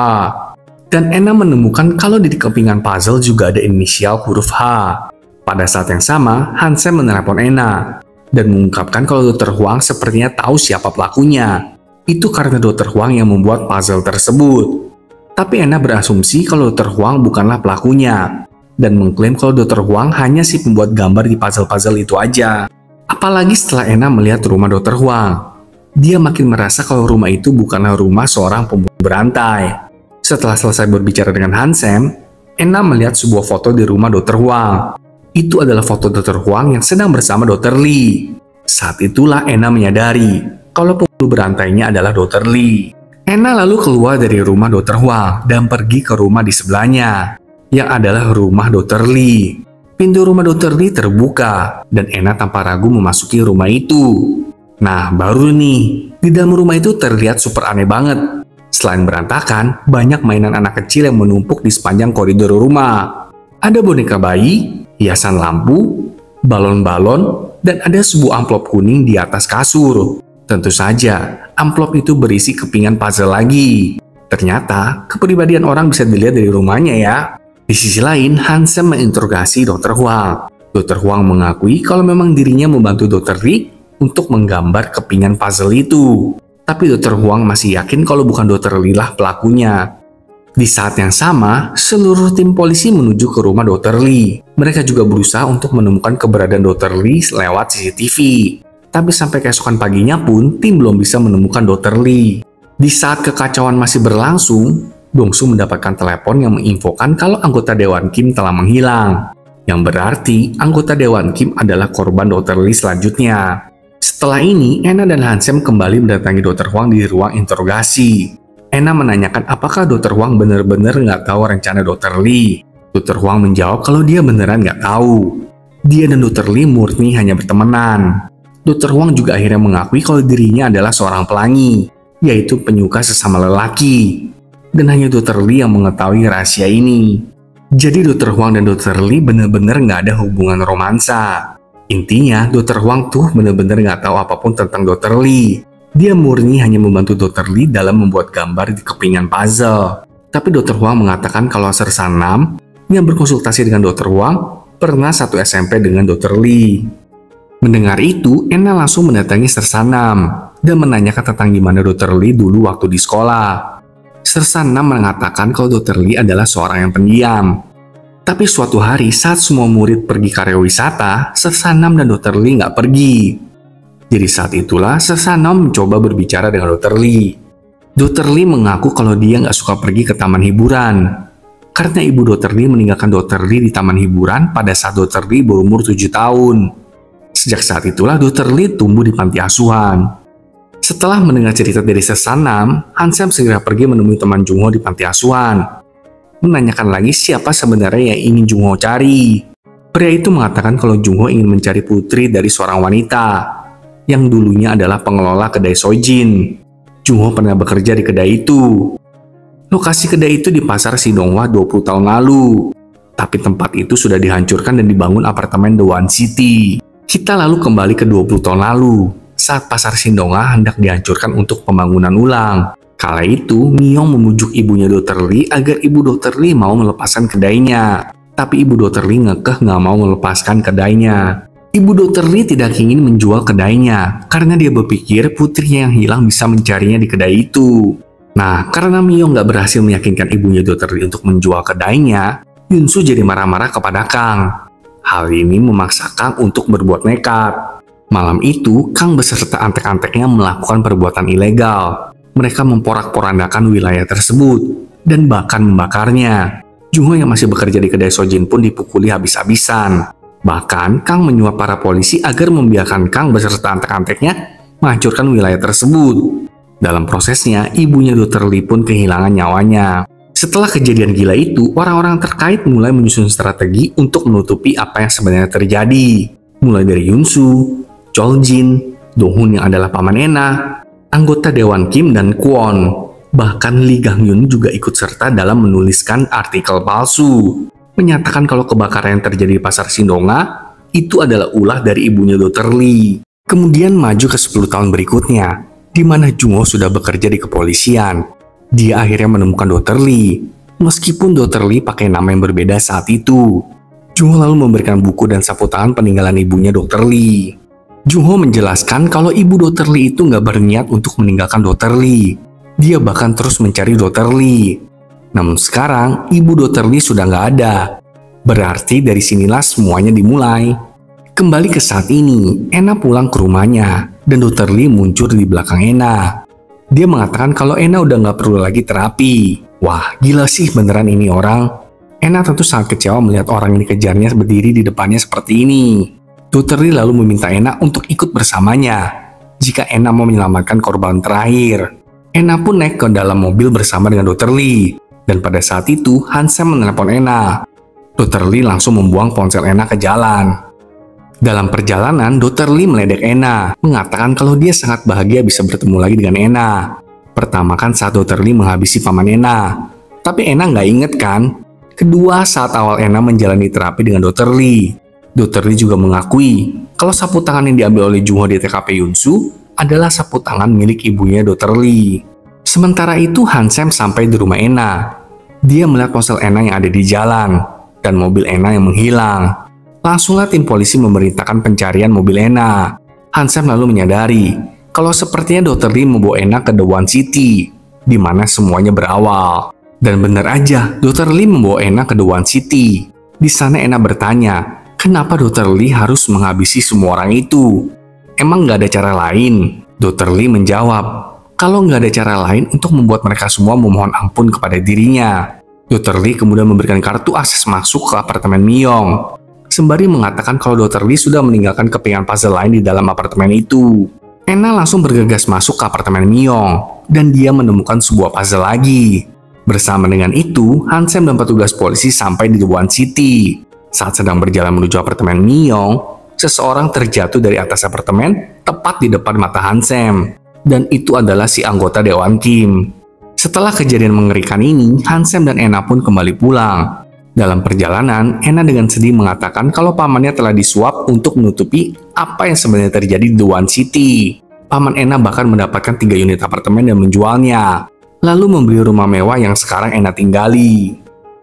Dan Ena menemukan kalau di kepingan puzzle juga ada inisial huruf H. Pada saat yang sama, Hansem menelepon Ena dan mengungkapkan kalau Dr. Huang sepertinya tahu siapa pelakunya. Itu karena Dr. Huang yang membuat puzzle tersebut. Tapi Ena berasumsi kalau Dr. Huang bukanlah pelakunya, dan mengklaim kalau Dr. Huang hanya si pembuat gambar di puzzle-puzzle itu aja. Apalagi setelah Enna melihat rumah Dr. Huang. Dia makin merasa kalau rumah itu bukanlah rumah seorang pembunuh berantai. Setelah selesai berbicara dengan Hansem, Enna melihat sebuah foto di rumah Dr. Huang. Itu adalah foto Dr. Huang yang sedang bersama Dr. Li. Saat itulah Enna menyadari kalau pembunuh berantainya adalah Dr. Li. Enna lalu keluar dari rumah Dr. Huang dan pergi ke rumah di sebelahnya, yang adalah rumah Dr. Li. Pintu rumah Dr. Li terbuka, dan Enna tanpa ragu memasuki rumah itu. Nah, baru nih, di dalam rumah itu terlihat super aneh banget. Selain berantakan, banyak mainan anak kecil yang menumpuk di sepanjang koridor rumah. Ada boneka bayi, hiasan lampu, balon-balon, dan ada sebuah amplop kuning di atas kasur. Tentu saja, amplop itu berisi kepingan puzzle lagi. Ternyata, kepribadian orang bisa dilihat dari rumahnya ya. Di sisi lain, Hansem menginterogasi Dr. Huang. Dr. Huang mengakui kalau memang dirinya membantu Dr. Li untuk menggambar kepingan puzzle itu. Tapi Dr. Huang masih yakin kalau bukan Dr. Li lah pelakunya. Di saat yang sama, seluruh tim polisi menuju ke rumah Dr. Li. Mereka juga berusaha untuk menemukan keberadaan Dr. Li lewat CCTV. Tapi sampai keesokan paginya pun, tim belum bisa menemukan Dr. Li. Di saat kekacauan masih berlangsung, Dongsu mendapatkan telepon yang menginfokan kalau anggota Dewan Kim telah menghilang. Yang berarti, anggota Dewan Kim adalah korban Dr. Li selanjutnya. Setelah ini, Enna dan Hansem kembali mendatangi Dr. Huang di ruang interogasi. Enna menanyakan apakah Dr. Huang benar-benar nggak tahu rencana Dr. Li. Dr. Huang menjawab kalau dia beneran nggak tahu. Dia dan Dr. Li murni hanya bertemanan. Dr. Huang juga akhirnya mengakui kalau dirinya adalah seorang pelangi, yaitu penyuka sesama lelaki. Dan hanya Dr. Li yang mengetahui rahasia ini. Jadi Dr. Huang dan Dr. Li benar-benar nggak ada hubungan romansa. Intinya, Dr. Huang tuh benar-benar nggak tahu apapun tentang Dr. Li. Dia murni hanya membantu Dr. Li dalam membuat gambar di kepingan puzzle. Tapi Dr. Huang mengatakan kalau Sersanam yang berkonsultasi dengan Dr. Huang pernah satu SMP dengan Dr. Li. Mendengar itu, Enna langsung mendatangi Sersanam dan menanyakan tentang gimana Dr. Li dulu waktu di sekolah. Sersanam mengatakan kalau Dr. Li adalah seorang yang pendiam. Tapi suatu hari saat semua murid pergi karya wisata, Sersanam dan Dr. Li nggak pergi. Jadi saat itulah Sersanam mencoba berbicara dengan Dr. Li. Dr. Li mengaku kalau dia nggak suka pergi ke taman hiburan. Karena ibu Dr. Li meninggalkan Dr. Li di taman hiburan pada saat Dr. Li berumur 7 tahun. Sejak saat itulah Dr. Li tumbuh di panti asuhan. Setelah mendengar cerita dari Sersanam, Hansem segera pergi menemui teman Jungho di panti asuhan. Menanyakan lagi siapa sebenarnya yang ingin Jungho cari. Pria itu mengatakan kalau Jungho ingin mencari putri dari seorang wanita yang dulunya adalah pengelola kedai Sojin. Jungho pernah bekerja di kedai itu. Lokasi kedai itu di pasar Sidonghwa 20 tahun lalu. Tapi tempat itu sudah dihancurkan dan dibangun apartemen The One City. Kita lalu kembali ke 20 tahun lalu. Saat pasar Sidonghwa hendak dihancurkan untuk pembangunan ulang. Kala itu, Myung memujuk ibunya Dr. Li agar ibu Dr. Li mau melepaskan kedainya. Tapi ibu Dr. Li ngekeh nggak mau melepaskan kedainya. Ibu Dr. Li tidak ingin menjual kedainya karena dia berpikir putrinya yang hilang bisa mencarinya di kedai itu. Nah, karena Myung nggak berhasil meyakinkan ibunya Dr. Li untuk menjual kedainya, Yunsu jadi marah-marah kepada Kang. Hal ini memaksa Kang untuk berbuat nekat. Malam itu, Kang beserta antek-anteknya melakukan perbuatan ilegal. Mereka memporak-porandakan wilayah tersebut dan bahkan membakarnya. Jungho yang masih bekerja di kedai Sojin pun dipukuli habis-habisan. Bahkan, Kang menyuap para polisi agar membiarkan Kang beserta antek-anteknya menghancurkan wilayah tersebut. Dalam prosesnya, ibunya Dr. Li pun kehilangan nyawanya. Setelah kejadian gila itu, orang-orang terkait mulai menyusun strategi untuk menutupi apa yang sebenarnya terjadi. Mulai dari Yunsu, Choljin, Donghun yang adalah paman Enna, anggota Dewan Kim dan Kwon. Bahkan Lee Gang-yun juga ikut serta dalam menuliskan artikel palsu, menyatakan kalau kebakaran yang terjadi di pasar Sidonghwa itu adalah ulah dari ibunya Dr. Li. Kemudian maju ke 10 tahun berikutnya, di mana Jungho sudah bekerja di kepolisian. Dia akhirnya menemukan Dr. Li, meskipun Dr. Li pakai nama yang berbeda saat itu. Jungho lalu memberikan buku dan sapu tangan peninggalan ibunya Dr. Li. Jungho menjelaskan kalau ibu Dr. Li itu nggak berniat untuk meninggalkan Dr. Li. Dia bahkan terus mencari Dr. Li. Namun sekarang, ibu Dr. Li sudah nggak ada. Berarti dari sinilah semuanya dimulai. Kembali ke saat ini, Ena pulang ke rumahnya, dan Dr. Lee muncul di belakang Ena. Dia mengatakan kalau Ena udah nggak perlu lagi terapi. Wah, gila sih beneran ini orang. Ena tentu sangat kecewa melihat orang yang dikejarnya berdiri di depannya seperti ini. Dr. Lee lalu meminta Ena untuk ikut bersamanya, jika Ena mau menyelamatkan korban terakhir. Ena pun naik ke dalam mobil bersama dengan Dr. Lee, dan pada saat itu Hansem menelepon Ena. Dr. Lee langsung membuang ponsel Ena ke jalan. Dalam perjalanan, Dr. Lee meledek Ena, mengatakan kalau dia sangat bahagia bisa bertemu lagi dengan Ena. Pertama kan saat Dr. Lee menghabisi paman Ena, tapi Ena nggak inget kan? Kedua, saat awal Ena menjalani terapi dengan Dr. Lee. Dr. Lee juga mengakui kalau sapu tangan yang diambil oleh Jungho di TKP Yunsu adalah sapu tangan milik ibunya Dr. Lee. Sementara itu, Hansem sampai di rumah Ena. Dia melihat ponsel Ena yang ada di jalan, dan mobil Ena yang menghilang. Langsunglah tim polisi memerintahkan pencarian mobil Ena. Hansem lalu menyadari kalau sepertinya Dr. Lee membawa Ena ke The One City, di mana semuanya berawal. Dan benar aja, Dr. Lee membawa Ena ke The One City. Di sana Ena bertanya, kenapa Dr. Lee harus menghabisi semua orang itu? Emang nggak ada cara lain? Dr. Lee menjawab, kalau nggak ada cara lain untuk membuat mereka semua memohon ampun kepada dirinya. Dr. Lee kemudian memberikan kartu akses masuk ke apartemen Myung, sembari mengatakan kalau Dr. Lee sudah meninggalkan kepingan puzzle lain di dalam apartemen itu. Ena langsung bergegas masuk ke apartemen Myung, dan dia menemukan sebuah puzzle lagi. Bersama dengan itu, Hansem dan petugas polisi sampai di The One City. Saat sedang berjalan menuju apartemen Myung, seseorang terjatuh dari atas apartemen tepat di depan mata Hansem. Dan itu adalah si anggota Dewan Kim. Setelah kejadian mengerikan ini, Hansem dan Ena pun kembali pulang. Dalam perjalanan, Ena dengan sedih mengatakan kalau pamannya telah disuap untuk menutupi apa yang sebenarnya terjadi di The One City. Paman Ena bahkan mendapatkan 3 unit apartemen dan menjualnya, lalu membeli rumah mewah yang sekarang Ena tinggali.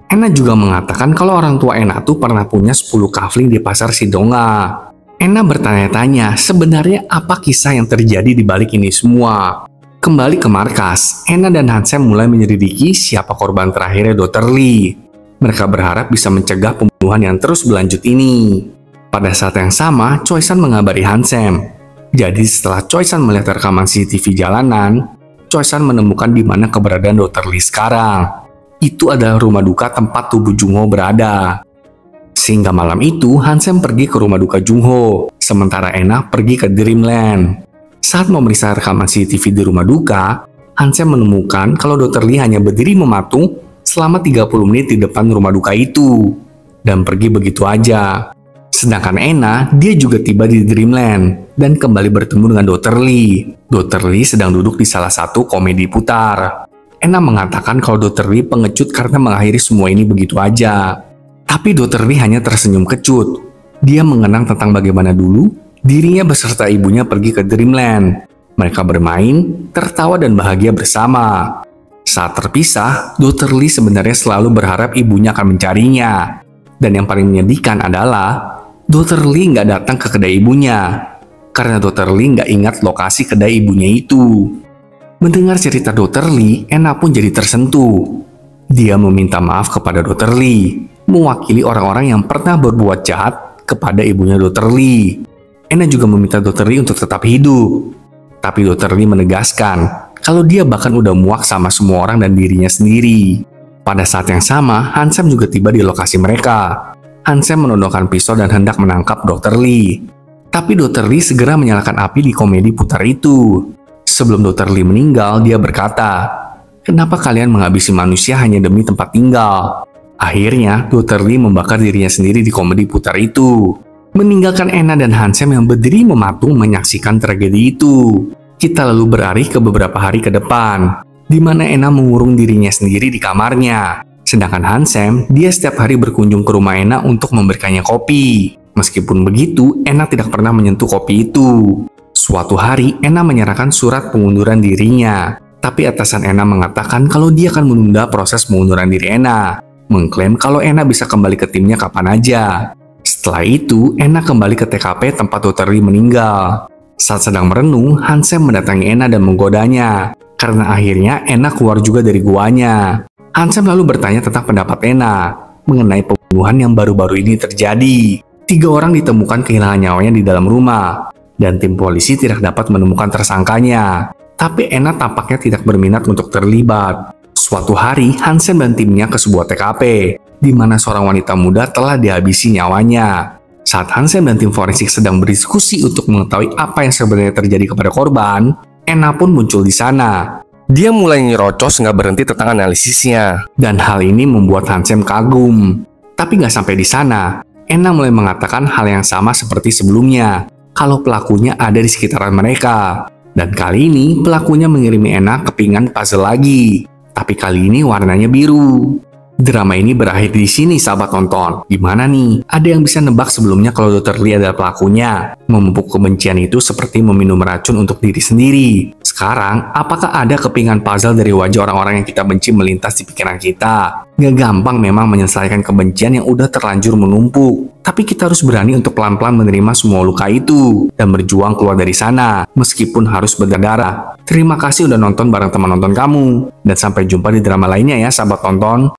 Ena juga mengatakan kalau orang tua Ena tuh pernah punya 10 kafling di pasar Sidonga. Ena bertanya-tanya sebenarnya apa kisah yang terjadi di balik ini semua. Kembali ke markas, Ena dan Hansem mulai menyelidiki siapa korban terakhirnya Dr. Lee. Mereka berharap bisa mencegah pembunuhan yang terus berlanjut ini. Pada saat yang sama, Choi San mengabari Hansem. Jadi setelah Choi San melihat rekaman CCTV jalanan, Choi San menemukan di mana keberadaan Dr. Lee sekarang. Itu adalah rumah duka tempat tubuh Jungho berada. Sehingga malam itu, Hansem pergi ke rumah duka Jungho, sementara Ena pergi ke Dreamland. Saat memeriksa rekaman CCTV di rumah duka, Hansem menemukan kalau Dr. Lee hanya berdiri mematung selama 30 menit di depan rumah duka itu, dan pergi begitu aja. Sedangkan Ena, dia juga tiba di Dreamland, dan kembali bertemu dengan Dr. Lee. Dr. Lee sedang duduk di salah satu komedi putar. Ena mengatakan kalau Dr. Lee pengecut karena mengakhiri semua ini begitu aja. Tapi Dr. Lee hanya tersenyum kecut. Dia mengenang tentang bagaimana dulu, dirinya beserta ibunya pergi ke Dreamland. Mereka bermain, tertawa dan bahagia bersama. Saat terpisah, Dr. Lee sebenarnya selalu berharap ibunya akan mencarinya. Dan yang paling menyedihkan adalah, Dr. Lee nggak datang ke kedai ibunya. Karena Dr. Lee nggak ingat lokasi kedai ibunya itu. Mendengar cerita Dr. Lee, Ena pun jadi tersentuh. Dia meminta maaf kepada Dr. Lee, mewakili orang-orang yang pernah berbuat jahat kepada ibunya Dr. Lee. Ena juga meminta Dr. Lee untuk tetap hidup. Tapi Dr. Lee menegaskan kalau dia bahkan udah muak sama semua orang dan dirinya sendiri. Pada saat yang sama, Hansem juga tiba di lokasi mereka. Hansem menodongkan pisau dan hendak menangkap Dr. Lee. Tapi Dr. Lee segera menyalakan api di komedi putar itu. Sebelum Dr. Lee meninggal, dia berkata, "Kenapa kalian menghabisi manusia hanya demi tempat tinggal?" Akhirnya, Dr. Lee membakar dirinya sendiri di komedi putar itu, meninggalkan Ena dan Hansem yang berdiri mematung menyaksikan tragedi itu. Kita lalu beralih ke beberapa hari ke depan, di mana Ena mengurung dirinya sendiri di kamarnya. Sedangkan Hansem, dia setiap hari berkunjung ke rumah Ena untuk memberikannya kopi. Meskipun begitu, Ena tidak pernah menyentuh kopi itu. Suatu hari, Ena menyerahkan surat pengunduran dirinya. Tapi atasan Ena mengatakan kalau dia akan menunda proses pengunduran diri Ena, mengklaim kalau Ena bisa kembali ke timnya kapan aja. Setelah itu, Ena kembali ke TKP tempat Dr. Lee meninggal. Saat sedang merenung, Hansem mendatangi Ena dan menggodanya. Karena akhirnya Ena keluar juga dari guanya. Hansem lalu bertanya tentang pendapat Ena mengenai pembunuhan yang baru-baru ini terjadi. 3 orang ditemukan kehilangan nyawanya di dalam rumah, dan tim polisi tidak dapat menemukan tersangkanya. Tapi Enna tampaknya tidak berminat untuk terlibat. Suatu hari, Hansen dan timnya ke sebuah TKP, di mana seorang wanita muda telah dihabisi nyawanya. Saat Hansen dan tim forensik sedang berdiskusi untuk mengetahui apa yang sebenarnya terjadi kepada korban, Enna pun muncul di sana. Dia mulai nyerocos nggak berhenti tentang analisisnya. Dan hal ini membuat Hansen kagum. Tapi nggak sampai di sana, Enna mulai mengatakan hal yang sama seperti sebelumnya, kalau pelakunya ada di sekitaran mereka. Dan kali ini pelakunya mengirimi Enna kepingan puzzle lagi, tapi kali ini warnanya biru. Drama ini berakhir di sini, sahabat nonton. Gimana nih? Ada yang bisa nebak sebelumnya kalau Dr. Lee adalah pelakunya? Memupuk kebencian itu seperti meminum racun untuk diri sendiri. Sekarang, apakah ada kepingan puzzle dari wajah orang-orang yang kita benci melintas di pikiran kita? Gak gampang memang menyelesaikan kebencian yang udah terlanjur menumpuk. Tapi kita harus berani untuk pelan-pelan menerima semua luka itu dan berjuang keluar dari sana, meskipun harus berdarah. Terima kasih udah nonton bareng teman nonton kamu. Dan sampai jumpa di drama lainnya ya, sahabat tonton.